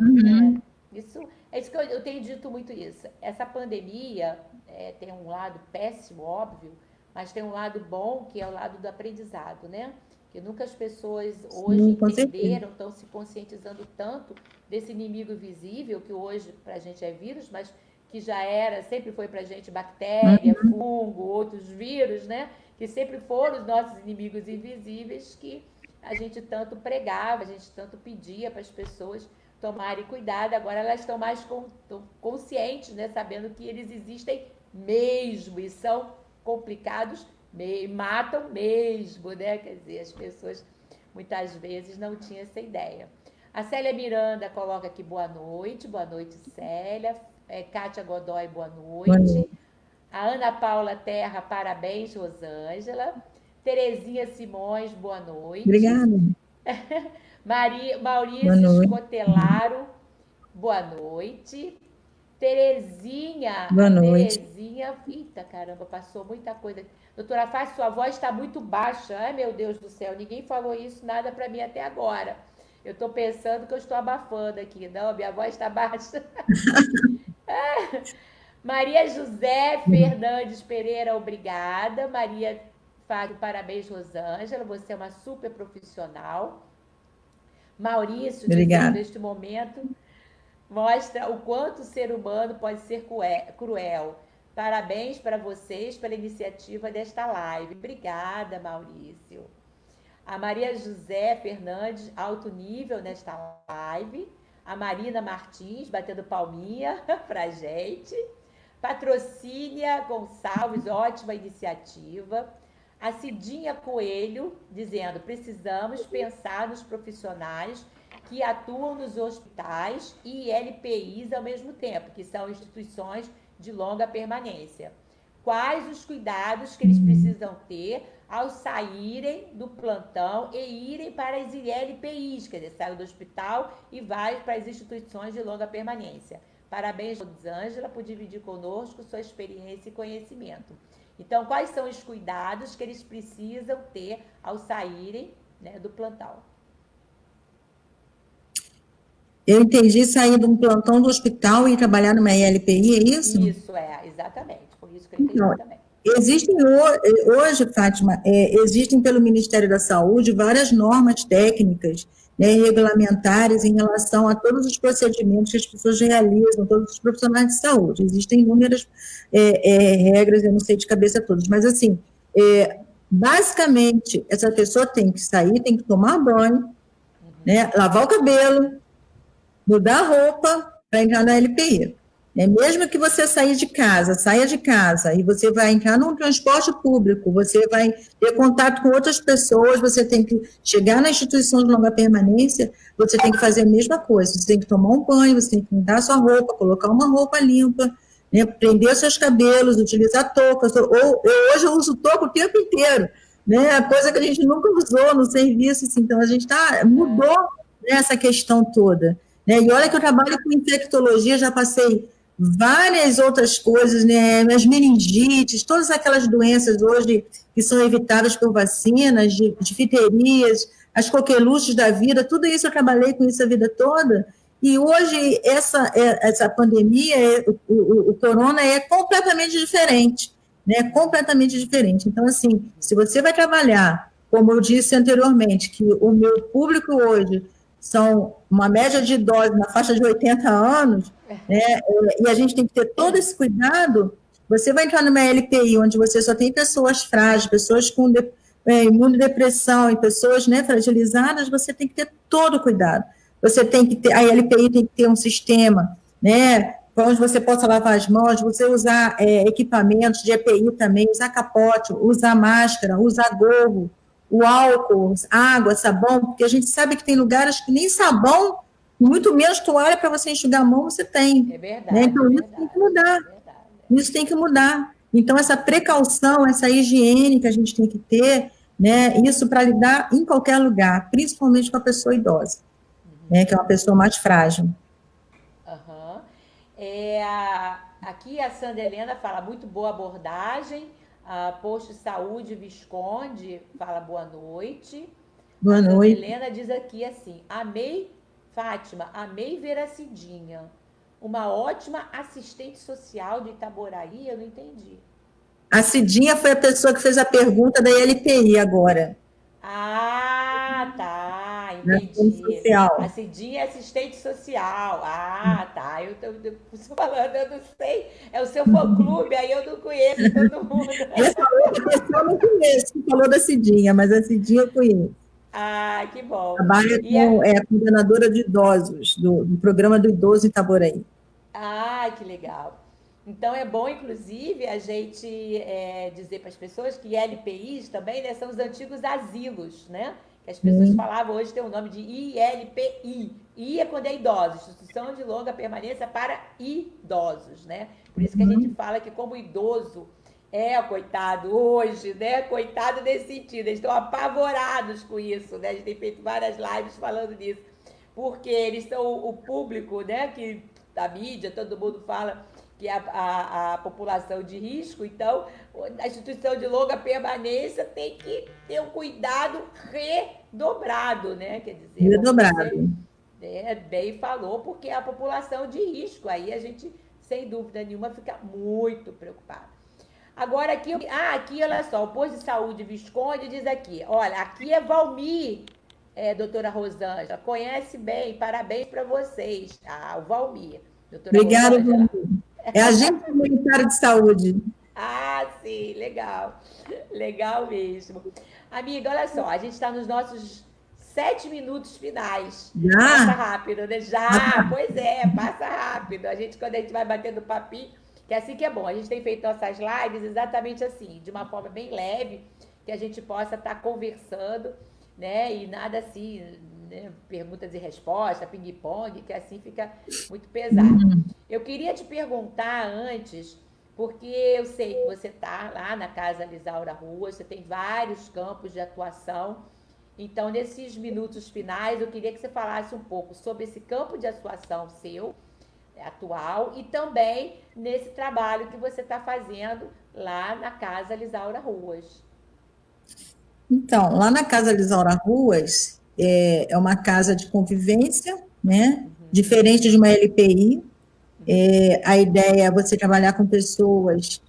Isso que eu tenho dito muito isso. Essa pandemia tem um lado péssimo, óbvio, mas tem um lado bom, que é o lado do aprendizado, né? Que nunca as pessoas hoje entenderam, estão se conscientizando tanto desse inimigo visível, que hoje para a gente é vírus, mas que já sempre foi para a gente bactéria, fungo, outros vírus, né? Que sempre foram os nossos inimigos invisíveis, que a gente tanto pregava, a gente tanto pedia para as pessoas tomarem cuidado. Agora elas estão mais conscientes, né? Sabendo que eles existem mesmo e são complicados, matam mesmo, né? Quer dizer, as pessoas muitas vezes não tinham essa ideia. A Célia Miranda coloca aqui boa noite Célia. Kátia Godoy, boa noite. A Ana Paula Terra, parabéns, Rosângela. Terezinha Simões, boa noite. Obrigada. Maurício Escotelaro, boa noite. Terezinha, boa noite. Terezinha, eita caramba, passou muita coisa. Doutora Fácil, sua voz está muito baixa. Ai, meu Deus do céu, ninguém falou isso, nada para mim até agora. Eu estou pensando que eu estou abafando aqui. Não, minha voz está baixa. Maria José Fernandes Pereira, obrigada. Maria Fábio, parabéns, Rosângela, você é uma super profissional. Maurício, dizendo, neste momento, mostra o quanto o ser humano pode ser cruel. Parabéns para vocês pela iniciativa desta live. Obrigada, Maurício. A Maria José Fernandes, alto nível nesta live. A Marina Martins, batendo palminha para a gente. Patrocínia Gonçalves, ótima iniciativa. A Cidinha Coelho, dizendo, precisamos pensar nos profissionais que atuam nos hospitais e LPIs ao mesmo tempo, que são instituições de longa permanência. Quais os cuidados que eles precisam ter ao saírem do plantão e irem para as LPIs, quer dizer, saem do hospital e vai para as instituições de longa permanência. Parabéns, Rosângela, por dividir conosco sua experiência e conhecimento. Então, quais são os cuidados que eles precisam ter ao saírem, né, do plantão? Eu entendi sair de um plantão do hospital e trabalhar numa ELPI, é isso? Isso, exatamente. Por isso que eu entendi Então, também. existem hoje, Fátima, existem pelo Ministério da Saúde várias normas técnicas, né, regulamentares em relação a todos os procedimentos que as pessoas realizam, todos os profissionais de saúde. Existem inúmeras regras, eu não sei de cabeça todas, mas assim, basicamente, essa pessoa tem que sair, tem que tomar banho, né, lavar o cabelo, mudar a roupa para entrar na LPI. Mesmo que você saia de casa e você vai entrar num transporte público, você vai ter contato com outras pessoas, você tem que chegar na instituição de longa permanência, você tem que fazer a mesma coisa, você tem que tomar um banho, você tem que mudar sua roupa, colocar uma roupa limpa, né, prender seus cabelos, utilizar toucas, hoje eu uso touca o tempo inteiro, né, coisa que a gente nunca usou no serviço, assim, então a gente mudou, né, essa questão toda. Né? E olha que eu trabalho com infectologia, já passei várias outras coisas, né? As meningites, todas aquelas doenças hoje que são evitadas por vacinas, de difterias, as coqueluches da vida, tudo isso eu trabalhei com isso a vida toda. E hoje essa pandemia, o corona é completamente diferente, né? Completamente diferente. Então, assim, se você vai trabalhar, como eu disse anteriormente, que o meu público hoje são uma média de idosos na faixa de 80 anos, né, e a gente tem que ter todo esse cuidado. Você vai entrar numa LPI, onde você só tem pessoas frágeis, pessoas com imunodepressão e pessoas, né, fragilizadas, você tem que ter todo o cuidado. Você tem que ter, a LPI tem que ter um sistema, né, onde você possa lavar as mãos, você usar equipamentos de EPI também, usar capote, usar máscara, usar gorro, o álcool, água, sabão, porque a gente sabe que tem lugares que nem sabão, muito menos toalha para você enxugar a mão você tem. É verdade. Né? Então, isso tem que mudar. Isso tem que mudar. Então, essa precaução, essa higiene que a gente tem que ter, né, isso para lidar em qualquer lugar, principalmente com a pessoa idosa, né, que é uma pessoa mais frágil. Uhum. Aqui a Sandra Helena fala, muito boa abordagem. Posto de Saúde Visconde fala boa noite. Boa noite. A Helena diz aqui assim, Fátima, amei ver a Cidinha. Uma ótima assistente social de Itaboraí, eu não entendi. A Cidinha foi a pessoa que fez a pergunta da LPI agora. Tá, entendi. Social. A Cidinha é assistente social. Tá. Eu tô falando, eu não sei. É o seu fã-clube, aí eu não conheço todo mundo. Essa outra pessoa eu não conheço, que falou da Cidinha, mas a Cidinha eu conheço. Que bom. Trabalha a coordenadora de idosos, do programa do idoso em Itaboraí. Que legal. Então é bom, inclusive, a gente dizer para as pessoas que LPIs também, né, são os antigos asilos, né? Que as pessoas falavam, hoje tem o nome de ILPI. I é quando é idosos, Instituição de Longa Permanência para Idosos, né? Por isso que a gente fala que como idoso coitado, hoje, né? Coitado nesse sentido, eles estão apavorados com isso, né? A gente tem feito várias lives falando disso, porque eles são o público, né? Que da mídia, todo mundo fala que é a população de risco, então a instituição de longa permanência tem que ter um cuidado redobrado, né? Quer dizer, redobrado. Você, bem falou, porque é a população de risco, aí a gente, sem dúvida nenhuma, fica muito preocupado. Agora aqui, olha só, o posto de saúde Visconde diz aqui, olha, aqui é Valmir, doutora Rosângela, conhece bem, parabéns para vocês, o Valmir. Obrigada, Valmir. É agente comunitário de saúde. Sim, legal. Legal mesmo. Amiga, olha só, a gente está nos nossos 7 minutos finais. Já? Passa rápido, né? Já, pois passa rápido. Quando a gente vai batendo papinho, que é assim que é bom. A gente tem feito nossas lives exatamente assim, de uma forma bem leve, que a gente possa estar conversando, né? E nada assim, né? Perguntas e respostas, ping-pong, que assim fica muito pesado. Eu queria te perguntar antes, porque eu sei que você está lá na Casa Lisaura Ruas, você tem vários campos de atuação. Então, nesses minutos finais, eu queria que você falasse um pouco sobre esse campo de atuação seu, atual, e também nesse trabalho que você está fazendo lá na Casa Lisaura Ruas. Então, lá na Casa Lisaura Ruas, é uma casa de convivência, né? diferente de uma LPI. A ideia é você trabalhar com pessoas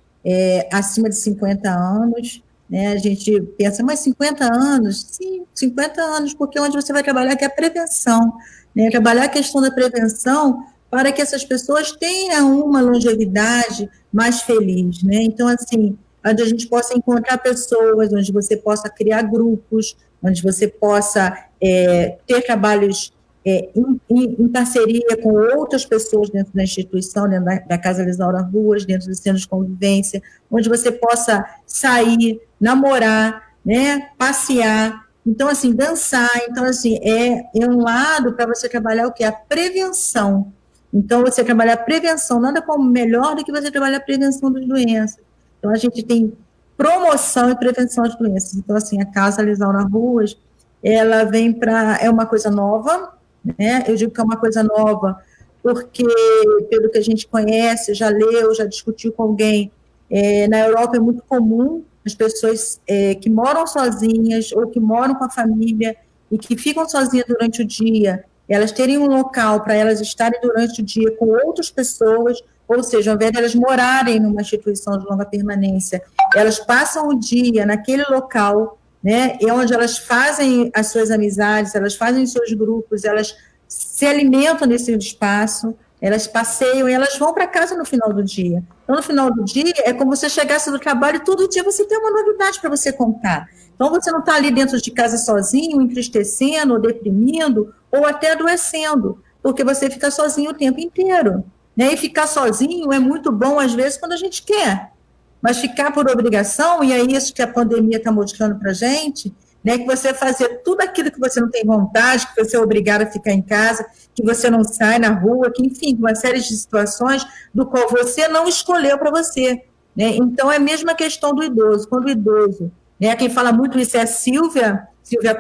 acima de 50 anos, né? A gente pensa, mas 50 anos? Sim, 50 anos, porque onde você vai trabalhar que é a prevenção, né? Trabalhar a questão da prevenção para que essas pessoas tenham uma longevidade mais feliz, né? Então, assim, onde a gente possa encontrar pessoas, onde você possa criar grupos, onde você possa ter trabalhos em parceria com outras pessoas dentro da instituição, dentro da Casa Lisaura Ruas, dentro do centro de convivência, onde você possa sair, namorar, né, passear, então, assim, dançar. Então, assim, é um lado para você trabalhar o que? A prevenção. Então, você trabalhar a prevenção, nada como melhor do que você trabalhar a prevenção das doenças. Então, a gente tem promoção e prevenção de doenças. Então, assim, a Casa Lisaura Ruas, ela vem para... É uma coisa nova, né? Eu digo que é uma coisa nova porque, pelo que a gente conhece, já leu, já discutiu com alguém, na Europa é muito comum as pessoas que moram sozinhas ou que moram com a família e que ficam sozinhas durante o dia, elas terem um local para elas estarem durante o dia com outras pessoas, ou seja, ao invés de elas morarem numa instituição de longa permanência, elas passam o dia naquele local, né, é onde elas fazem as suas amizades, elas fazem os seus grupos, elas se alimentam nesse espaço, elas passeiam e elas vão para casa no final do dia. Então, no final do dia, é como se você chegasse do trabalho e todo dia você tem uma novidade para você contar. Então, você não está ali dentro de casa sozinho, entristecendo, ou deprimindo, ou até adoecendo, porque você fica sozinho o tempo inteiro. Né? E ficar sozinho é muito bom, às vezes, quando a gente quer. Mas ficar por obrigação, e é isso que a pandemia está mostrando para a gente, né, que você fazer tudo aquilo que você não tem vontade, que você é obrigado a ficar em casa, que você não sai na rua, que, enfim, uma série de situações do qual você não escolheu para você. Né? Então, é a mesma questão do idoso. Quando o idoso, né, quem fala muito isso é a Silvia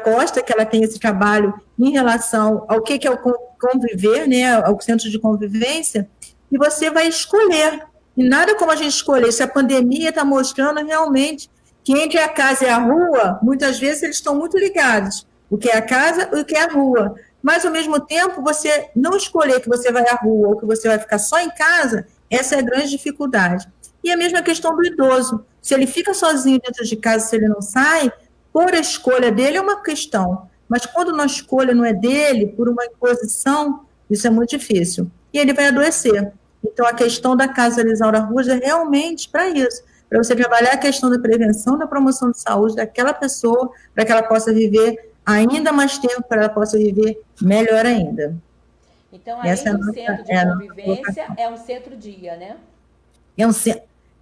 Costa, que ela tem esse trabalho em relação ao que é o conviver, né, ao centro de convivência, e você vai escolher. E nada como a gente escolher. Se a pandemia está mostrando realmente que entre a casa e a rua, muitas vezes eles estão muito ligados, o que é a casa e o que é a rua. Mas, ao mesmo tempo, você não escolher que você vai à rua ou que você vai ficar só em casa, essa é a grande dificuldade. E a mesma questão do idoso. Se ele fica sozinho dentro de casa, se ele não sai, por a escolha dele é uma questão. Mas quando a escolha não é dele, por uma imposição, isso é muito difícil. E ele vai adoecer. Então, a questão da Casa Lisaura Ruas é realmente para isso, para você trabalhar a questão da prevenção, da promoção de saúde daquela pessoa, para que ela possa viver ainda mais tempo, para ela possa viver melhor ainda. Então, além do centro de convivência, é um centro-dia, né?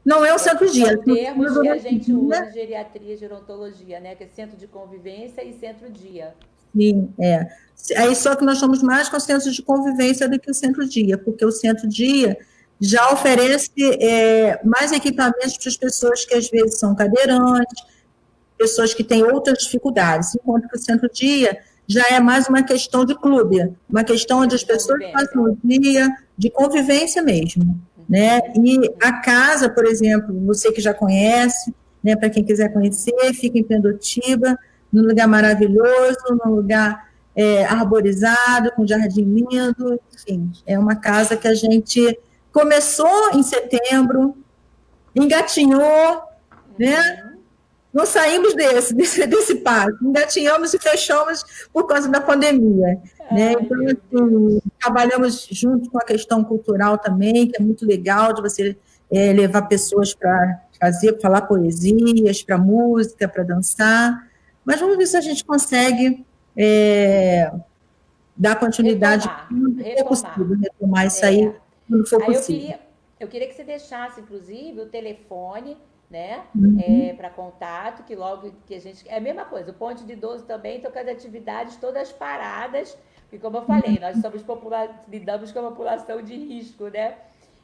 Não é um centro-dia. São termos que a gente usa em geriatria e gerontologia, né? Que é centro de convivência e centro-dia. Sim, Aí só que nós estamos mais com o centro de convivência do que o centro-dia, porque o centro-dia já oferece mais equipamentos para as pessoas que às vezes são cadeirantes, pessoas que têm outras dificuldades, enquanto que o centro-dia já é mais uma questão de clube, uma questão onde as pessoas passam o dia de convivência mesmo. Né? E a casa, por exemplo, você que já conhece, né, para quem quiser conhecer, fica em Pendotiba, num lugar maravilhoso, num lugar arborizado, com jardim lindo, enfim, é uma casa que a gente começou em setembro, engatinhou, né? Não saímos desse passo, engatinhamos e fechamos por causa da pandemia. Né? Então, assim, trabalhamos junto com a questão cultural também, que é muito legal de você levar pessoas para falar poesias, para música, para dançar. Mas vamos ver se a gente consegue dar continuidade quando for possível, retomar isso aí quando for possível. Eu queria que você deixasse, inclusive, o telefone, né, para contato, que logo que a gente... É a mesma coisa, o Ponte de Idoso também, então com as atividades todas paradas, e como eu falei, nós lidamos com a população de risco, né?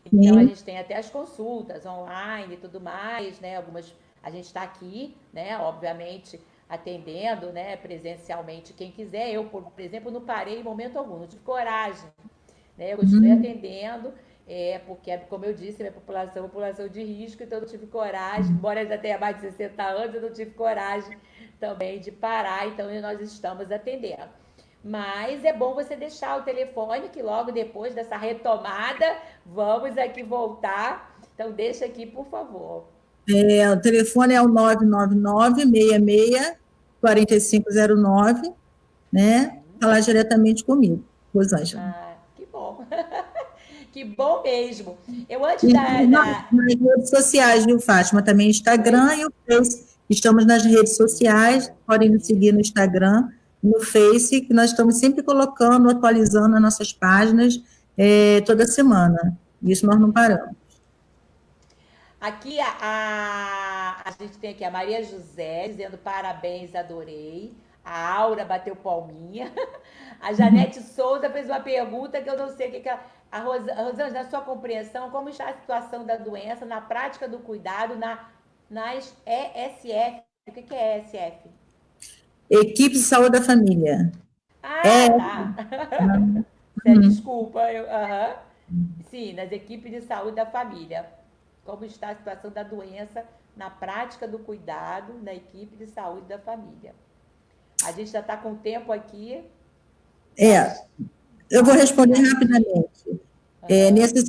Então, a gente tem até as consultas online e tudo mais, né? A gente está aqui, né, obviamente, atendendo, né, presencialmente quem quiser. Eu, por exemplo, não parei em momento algum, não tive coragem, né? Eu continuei atendendo, porque, como eu disse, minha população é população de risco, então eu não tive coragem, embora eu já tenha mais de 60 anos, eu não tive coragem também de parar, então nós estamos atendendo. Mas é bom você deixar o telefone, que logo depois dessa retomada, vamos aqui voltar. Então, deixa aqui, por favor. O telefone é o 999-66-4509, né? Falar diretamente comigo, Rosângela. Que bom. Que bom mesmo. Eu antes E da... nas redes sociais, viu, Fátima? Também Instagram e o Face. Estamos nas redes sociais, podem nos seguir no Instagram, no Face, que nós estamos sempre colocando, atualizando as nossas páginas toda semana. Isso nós não paramos. Aqui a gente tem aqui a Maria José dizendo parabéns, adorei. A Aura bateu palminha. A Janete Souza fez uma pergunta que eu não sei o que ela. A Rosângela, na sua compreensão, como está a situação da doença na prática do cuidado nas ESF? O que é ESF? Equipe de Saúde da Família. Tá. Desculpa. Sim, nas equipes de saúde da família. Como está a situação da doença na prática do cuidado na equipe de saúde da família. A gente já está com tempo aqui. Eu vou responder rapidamente. Nesse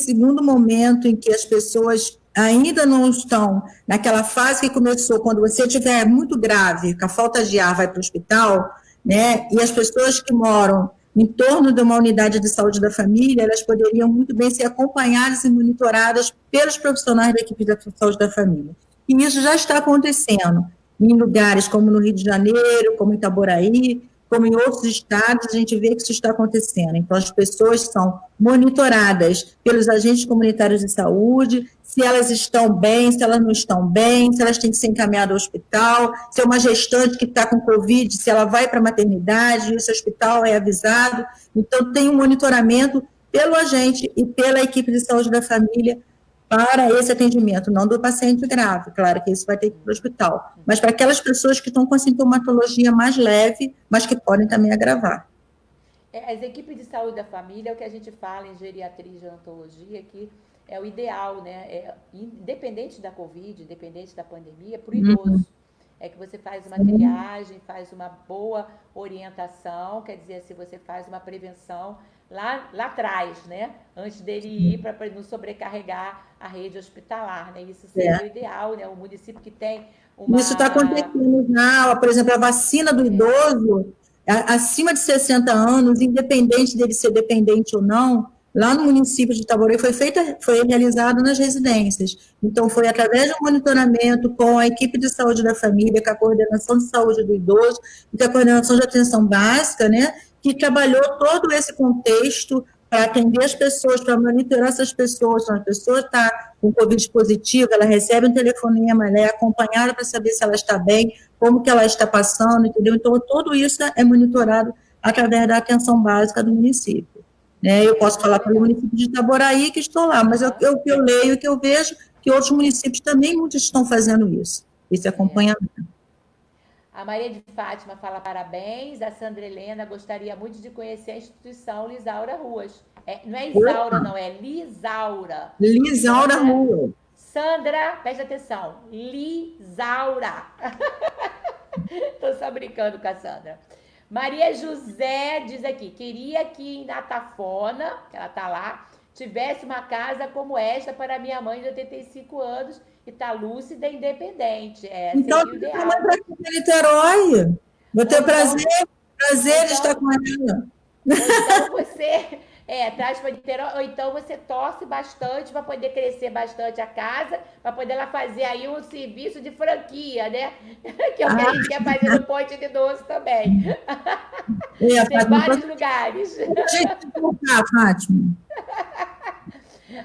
segundo momento em que as pessoas ainda não estão naquela fase que começou, quando você estiver muito grave, com a falta de ar, vai para o hospital, né? E as pessoas que moram em torno de uma unidade de saúde da família, elas poderiam muito bem ser acompanhadas e monitoradas pelos profissionais da equipe de saúde da família. E isso já está acontecendo em lugares como no Rio de Janeiro, como em Itaboraí, como em outros estados, a gente vê que isso está acontecendo. Então, as pessoas são monitoradas pelos agentes comunitários de saúde, se elas estão bem, se elas não estão bem, se elas têm que ser encaminhadas ao hospital, se é uma gestante que está com Covid, se ela vai para a maternidade, esse hospital é avisado. Então, tem um monitoramento pelo agente e pela equipe de saúde da família para esse atendimento, não do paciente grave, claro que isso vai ter que ir para o hospital, mas para aquelas pessoas que estão com sintomatologia mais leve, mas que podem também agravar. As equipes de saúde da família é o que a gente fala em geriatria e gerontologia, que é o ideal, né? Independente da Covid, independente da pandemia, para o idoso. É que você faz uma triagem, faz uma boa orientação, quer dizer, se você faz uma prevenção lá atrás, né? Antes dele ir para não sobrecarregar a rede hospitalar, né? Isso seria o ideal, né? O município que tem uma... Isso está acontecendo já, por exemplo, a vacina do idoso, acima de 60 anos, independente dele ser dependente ou não, lá no município de Itaboraí foi realizado nas residências. Então, foi através de um monitoramento com a equipe de saúde da família, com a coordenação de saúde do idoso, e com a coordenação de atenção básica, né, que trabalhou todo esse contexto para atender as pessoas, para monitorar essas pessoas. Quando a pessoa está com Covid positivo, ela recebe um telefonema, ela é acompanhada para saber se ela está bem, como que ela está passando, entendeu? Então, tudo isso é monitorado através da atenção básica do município. Né? Eu posso falar pelo município de Itaboraí, que estou lá, mas eu leio, que eu vejo que outros municípios também muitos estão fazendo isso, esse acompanhamento. A Maria de Fátima fala parabéns. A Sandra Helena gostaria muito de conhecer a instituição Lisaura Ruas. Não é Isaura, não, é Lisaura. Lisaura Ruas. Sandra, preste atenção. Lisaura. Estou só brincando com a Sandra. Maria José diz aqui, queria que em Natafona, que ela está lá, tivesse uma casa como esta para minha mãe de 85 anos e está lúcida e independente. Então, seria o ideal. Para Niterói. Vou ter prazer de estar com ela. Então você traz para Niterói, ou então você torce bastante para poder crescer bastante a casa, para poder ela fazer aí um serviço de franquia, né? Que é o que a gente quer fazer no Ponte de Doce também. Tem vários lugares. Gente, voltar, Fátima.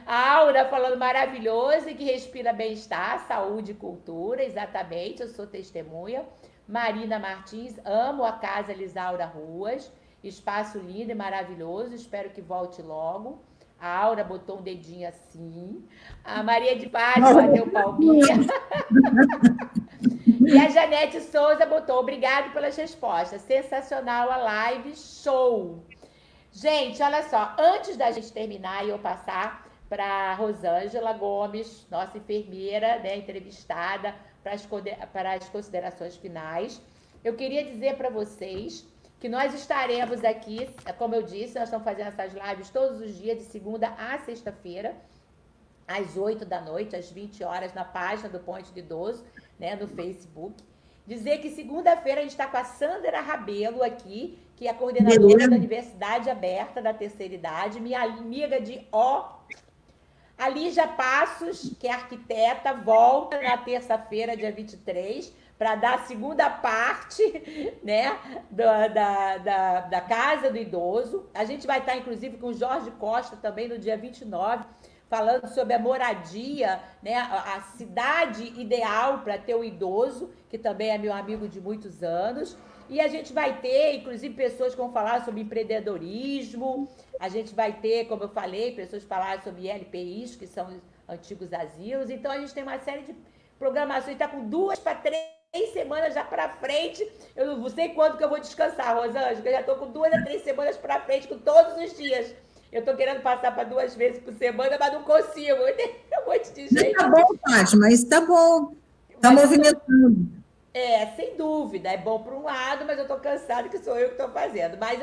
A Aura falando maravilhoso e que respira bem-estar, saúde e cultura, exatamente, eu sou testemunha. Marina Martins, amo a Casa Lisaura Ruas, espaço lindo e maravilhoso, espero que volte logo. A Aura botou um dedinho assim. A Maria de Fátima deu palminha. E a Janete Souza botou, obrigado pelas respostas, sensacional a live, show. Gente, olha só, antes da gente terminar e eu passar para Rosângela Gomes, nossa enfermeira, né, entrevistada, para as considerações finais. Eu queria dizer para vocês que nós estaremos aqui, como eu disse, nós estamos fazendo essas lives todos os dias, de segunda a sexta-feira, às 8 da noite, às 20 horas, na página do Ponte do Idoso, né, no Facebook. Dizer que segunda-feira a gente está com a Sandra Rabelo aqui, que é a coordenadora da Universidade Aberta da Terceira Idade, minha amiga de A Lígia Passos, que é arquiteta, volta na terça-feira, dia 23, para dar a segunda parte, né, da Casa do Idoso. A gente vai estar, inclusive, com o Jorge Costa também no dia 29, falando sobre a moradia, né, a cidade ideal para ter o idoso, que também é meu amigo de muitos anos. E a gente vai ter, inclusive, pessoas que vão falar sobre empreendedorismo. A gente vai ter, como eu falei, pessoas que falaram sobre LPIs, que são antigos asilos. Então, a gente tem uma série de programações. Está com 2 para 3 semanas já para frente. Eu não sei quando que eu vou descansar, Rosângela. Eu já estou com 2 a 3 semanas para frente, com todos os dias. Eu estou querendo passar para 2 vezes por semana, mas não consigo. Tem um monte de gente. Tá bom, Fátima, isso tá bom. Está movimentando. Sem dúvida. É bom por um lado, mas eu estou cansada, que sou eu que estou fazendo. Mas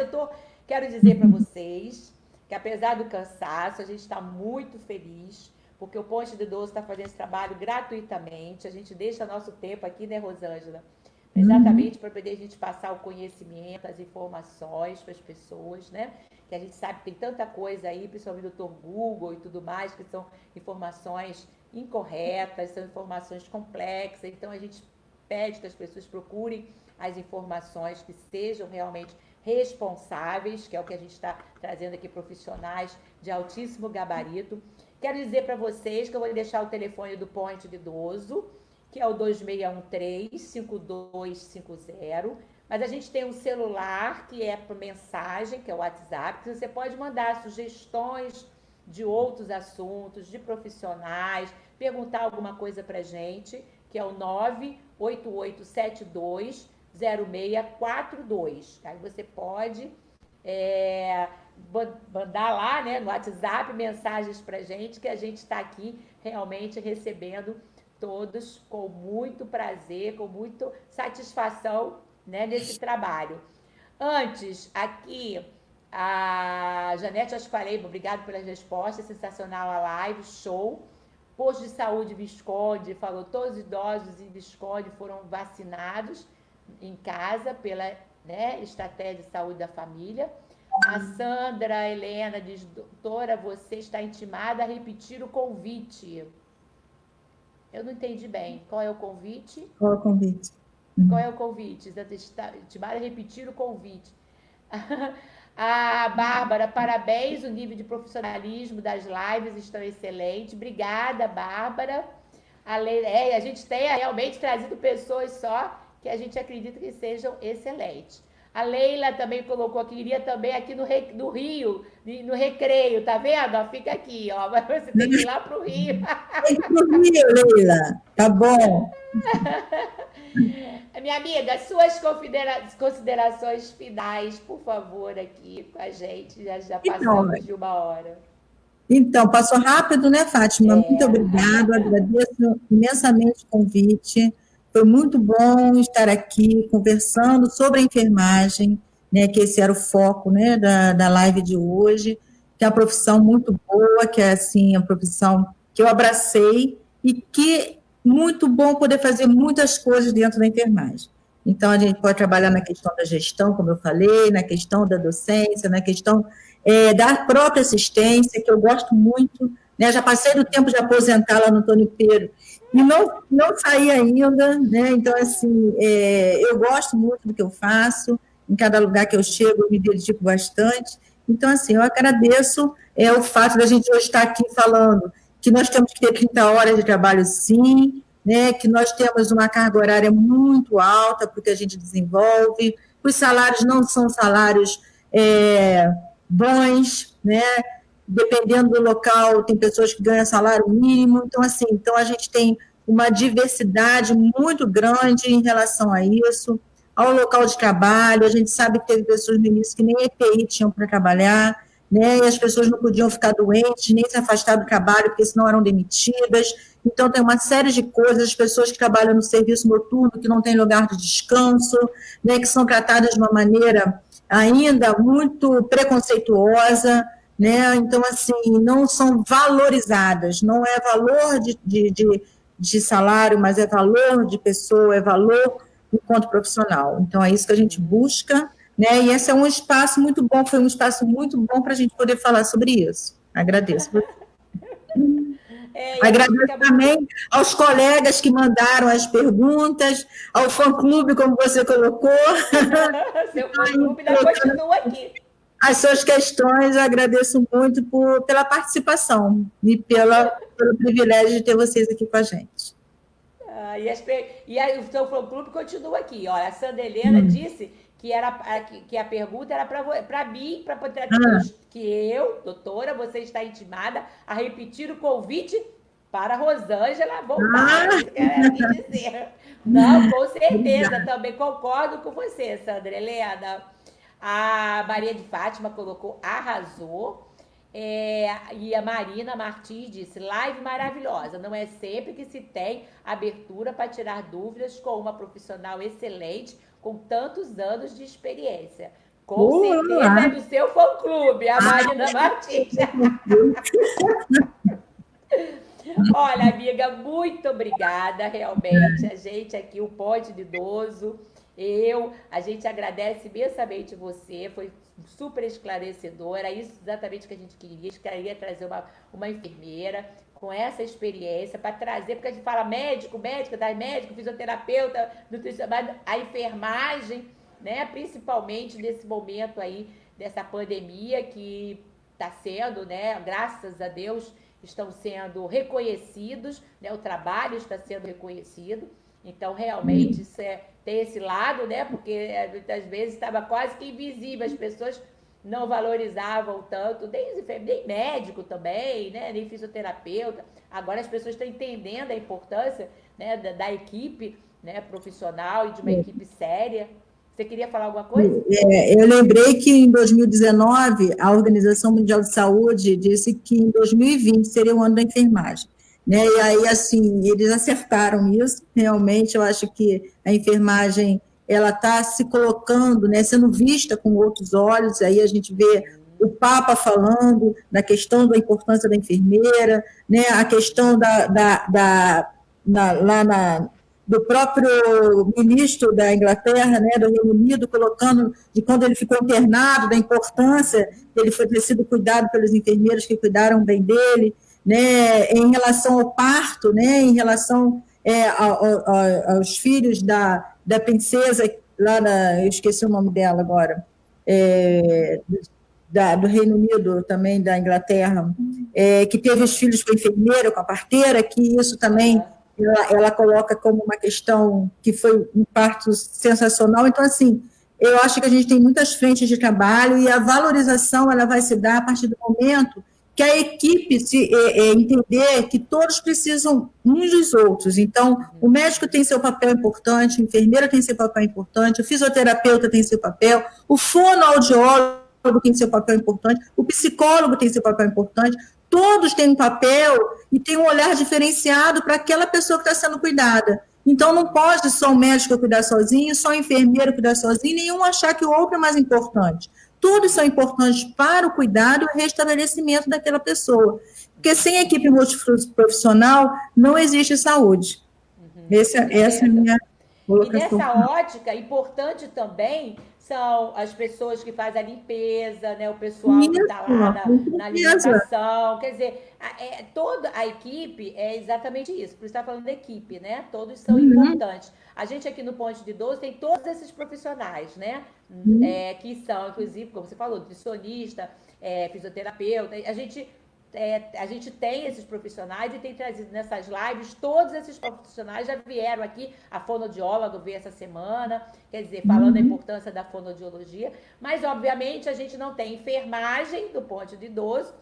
quero dizer para vocês que, apesar do cansaço, a gente está muito feliz, porque o Ponte do Idoso está fazendo esse trabalho gratuitamente. A gente deixa nosso tempo aqui, né, Rosângela? Exatamente para poder a gente passar o conhecimento, as informações para as pessoas, né? Que a gente sabe que tem tanta coisa aí, principalmente do Dr. Google e tudo mais, que são informações incorretas, são informações complexas. Então, a gente pede que as pessoas procurem as informações que sejam realmente responsáveis, que é o que a gente está trazendo aqui, profissionais de altíssimo gabarito. Quero dizer para vocês que eu vou deixar o telefone do Ponte do Idoso, que é o 2613-5250, mas a gente tem um celular que é por mensagem, que é o WhatsApp, que você pode mandar sugestões de outros assuntos, de profissionais, perguntar alguma coisa para a gente, que é o 988720642. Aí você pode mandar lá, né, no WhatsApp mensagens para a gente, que a gente está aqui realmente recebendo todos com muito prazer, com muita satisfação, né, nesse trabalho. Antes, aqui, a Janete, acho que falei, obrigado pelas respostas, sensacional a live, show. Posto de saúde Visconde falou, todos os idosos em Visconde foram vacinados em casa pela, né, estratégia de saúde da família. A Sandra Helena diz, doutora, você está intimada a repetir o convite. Eu não entendi bem. Qual é o convite? Qual é o convite? Qual é o convite? Está intimada a repetir o convite. A Bárbara, parabéns, o nível de profissionalismo das lives estão excelente. Obrigada, Bárbara. A gente tem realmente trazido pessoas só que a gente acredita que sejam excelentes. A Leila também colocou aqui, iria também aqui no Rio, no Recreio, tá vendo? Fica aqui, ó, mas você tem que ir lá para o Rio. Tem que ir para o Rio, Leila, tá bom. Minha amiga, suas considerações finais, por favor, aqui com a gente, já passamos de 1 hora. Então, passou rápido, né, Fátima? Muito obrigada, agradeço imensamente o convite. Foi muito bom estar aqui conversando sobre a enfermagem, né, que esse era o foco, né, da live de hoje, que é uma profissão muito boa, que é, assim, a profissão que eu abracei e que muito bom poder fazer muitas coisas dentro da enfermagem. Então, a gente pode trabalhar na questão da gestão, como eu falei, na questão da docência, na questão da própria assistência, que eu gosto muito, né? Já passei do tempo de aposentar lá no Antônio Pedro, e não saí ainda, né? Então, assim, eu gosto muito do que eu faço, em cada lugar que eu chego, eu me dedico bastante. Então, assim, eu agradeço o fato da gente hoje estar aqui falando que nós temos que ter 30 horas de trabalho, sim, né, que nós temos uma carga horária muito alta porque a gente desenvolve, os salários não são salários bons, né, dependendo do local, tem pessoas que ganham salário mínimo, então, assim, a gente tem uma diversidade muito grande em relação a isso, ao local de trabalho, a gente sabe que teve pessoas no início que nem EPI tinham para trabalhar, né, e as pessoas não podiam ficar doentes, nem se afastar do trabalho, porque senão eram demitidas. Então, tem uma série de coisas, as pessoas que trabalham no serviço noturno, que não têm lugar de descanso, né, que são tratadas de uma maneira ainda muito preconceituosa, né? Então, assim, não são valorizadas, não é valor de salário, mas é valor de pessoa, é valor enquanto profissional. Então, é isso que a gente busca, né? E esse é um espaço muito bom, foi um espaço muito bom para a gente poder falar sobre isso. Agradeço. E a gente Agradeço fica muito... também aos colegas que mandaram as perguntas, ao fã-clube, como você colocou. Seu fã-clube ainda continua aqui. As suas questões, eu agradeço muito pela participação e pelo privilégio de ter vocês aqui com a gente. O seu fã-clube continua aqui. Olha, a Sandra Helena disse que a pergunta era para mim, para poder que eu, doutora, você está intimada a repetir o convite para a Rosângela voltar. Isso que ela quis dizer. Não, com certeza, também concordo com você, Sandra Helena. A Maria de Fátima colocou arrasou. E a Marina Martins disse, live maravilhosa, não é sempre que se tem abertura para tirar dúvidas com uma profissional excelente, com tantos anos de experiência. Com certeza é do seu fã-clube, a Marina Martins. Olha, amiga, muito obrigada, realmente, a gente aqui, o Ponte de Idoso, a gente agradece imensamente você, foi super esclarecedor, era isso exatamente que a gente queria trazer uma enfermeira com essa experiência para trazer, porque a gente fala médico, fisioterapeuta, nutricionista, a enfermagem, né, principalmente nesse momento aí, dessa pandemia que está sendo, né, graças a Deus, estão sendo reconhecidos, né, o trabalho está sendo reconhecido, então realmente isso tem esse lado, né? Porque muitas vezes estava quase que invisível, as pessoas não valorizavam tanto, nem médico também, né? Nem fisioterapeuta. Agora as pessoas estão entendendo a importância, né, da equipe, né, profissional e de uma equipe séria. Você queria falar alguma coisa? Eu lembrei que em 2019 a Organização Mundial de Saúde disse que em 2020 seria o ano da enfermagem. Né? E aí, assim, eles acertaram isso, realmente, eu acho que a enfermagem, ela está se colocando, né, sendo vista com outros olhos, aí a gente vê o Papa falando da questão da importância da enfermeira, né, a questão do próprio ministro da Inglaterra, né, do Reino Unido, colocando de quando ele ficou internado, da importância dele ter sido cuidado pelos enfermeiros que cuidaram bem dele, né, em relação ao parto, né, em relação aos filhos da princesa, eu esqueci o nome dela agora, do Reino Unido, também da Inglaterra, que teve os filhos com a enfermeira, com a parteira, que isso também ela coloca como uma questão que foi um parto sensacional. Então, assim, eu acho que a gente tem muitas frentes de trabalho e a valorização ela vai se dar a partir do momento que a equipe entender que todos precisam uns dos outros. Então, o médico tem seu papel importante, a enfermeira tem seu papel importante, o fisioterapeuta tem seu papel, o fonoaudiólogo tem seu papel importante, o psicólogo tem seu papel importante, todos têm um papel e têm um olhar diferenciado para aquela pessoa que está sendo cuidada. Então, não pode só o médico cuidar sozinho, só o enfermeiro cuidar sozinho, nenhum achar que o outro é mais importante. Todos são importantes para o cuidado e o restabelecimento daquela pessoa. Porque sem equipe multiprofissional, não existe saúde. Essa é a minha colocação. E nessa ótica, importante também são as pessoas que fazem a limpeza, né? O pessoal que está lá na alimentação. Quer dizer, toda a equipe é exatamente isso. Por isso está falando da equipe, né? Todos são importantes. A gente aqui no Ponte de Idoso tem todos esses profissionais, né? Que são, inclusive, como você falou, nutricionista, fisioterapeuta. A gente tem esses profissionais e tem trazido nessas lives, todos esses profissionais já vieram aqui, a fonoaudióloga veio essa semana, quer dizer, falando da importância da fonoaudiologia, mas obviamente a gente não tem enfermagem do Ponte do Idoso,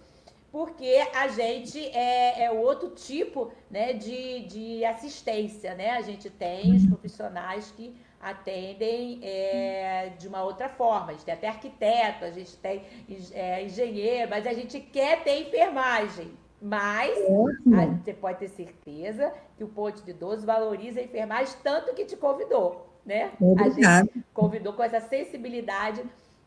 porque a gente é outro tipo, né, de assistência, né? A gente tem os profissionais que atendem de uma outra forma. A gente tem até arquiteto, a gente tem engenheiro, mas a gente quer ter enfermagem. Mas você pode ter certeza que o Ponte de Idoso valoriza a enfermagem tanto que te convidou, né? A gente convidou com essa sensibilidade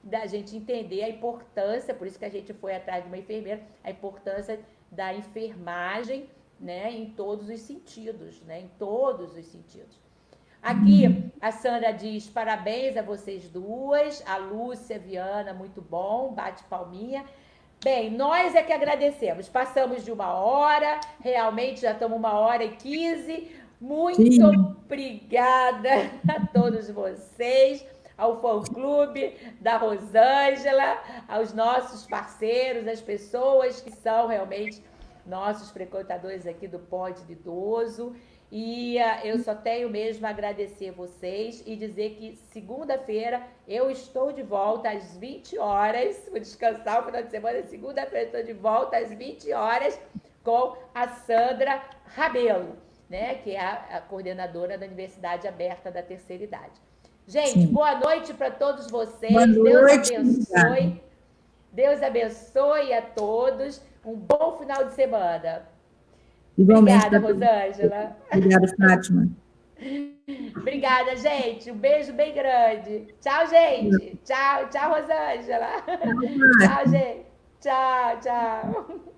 da gente entender a importância, por isso que a gente foi atrás de uma enfermeira, a importância da enfermagem, né, em todos os sentidos, né, em todos os sentidos. Aqui a Sandra diz parabéns a vocês duas, a Lúcia Viana, muito bom, bate palminha. Bem, nós é que agradecemos, passamos de 1 hora, realmente já estamos 1h15, muito Sim. obrigada a todos vocês, ao fã-clube da Rosângela, aos nossos parceiros, as pessoas que são realmente nossos frequentadores aqui do Pod do Idoso. E eu só tenho mesmo a agradecer vocês e dizer que segunda-feira eu estou de volta às 20 horas, vou descansar o final de semana, segunda-feira estou de volta às 20 horas com a Sandra Rabelo, né, que é a coordenadora da Universidade Aberta da Terceira Idade. Gente, Sim. boa noite para todos vocês, Boa noite, Deus abençoe, Deus abençoe a todos, um bom final de semana. Igualmente. Obrigada, Rosângela. Obrigada, Fátima. Obrigada, gente. Um beijo bem grande. Tchau, gente. Tchau, tchau, Rosângela. Tchau, gente. Tchau, tchau.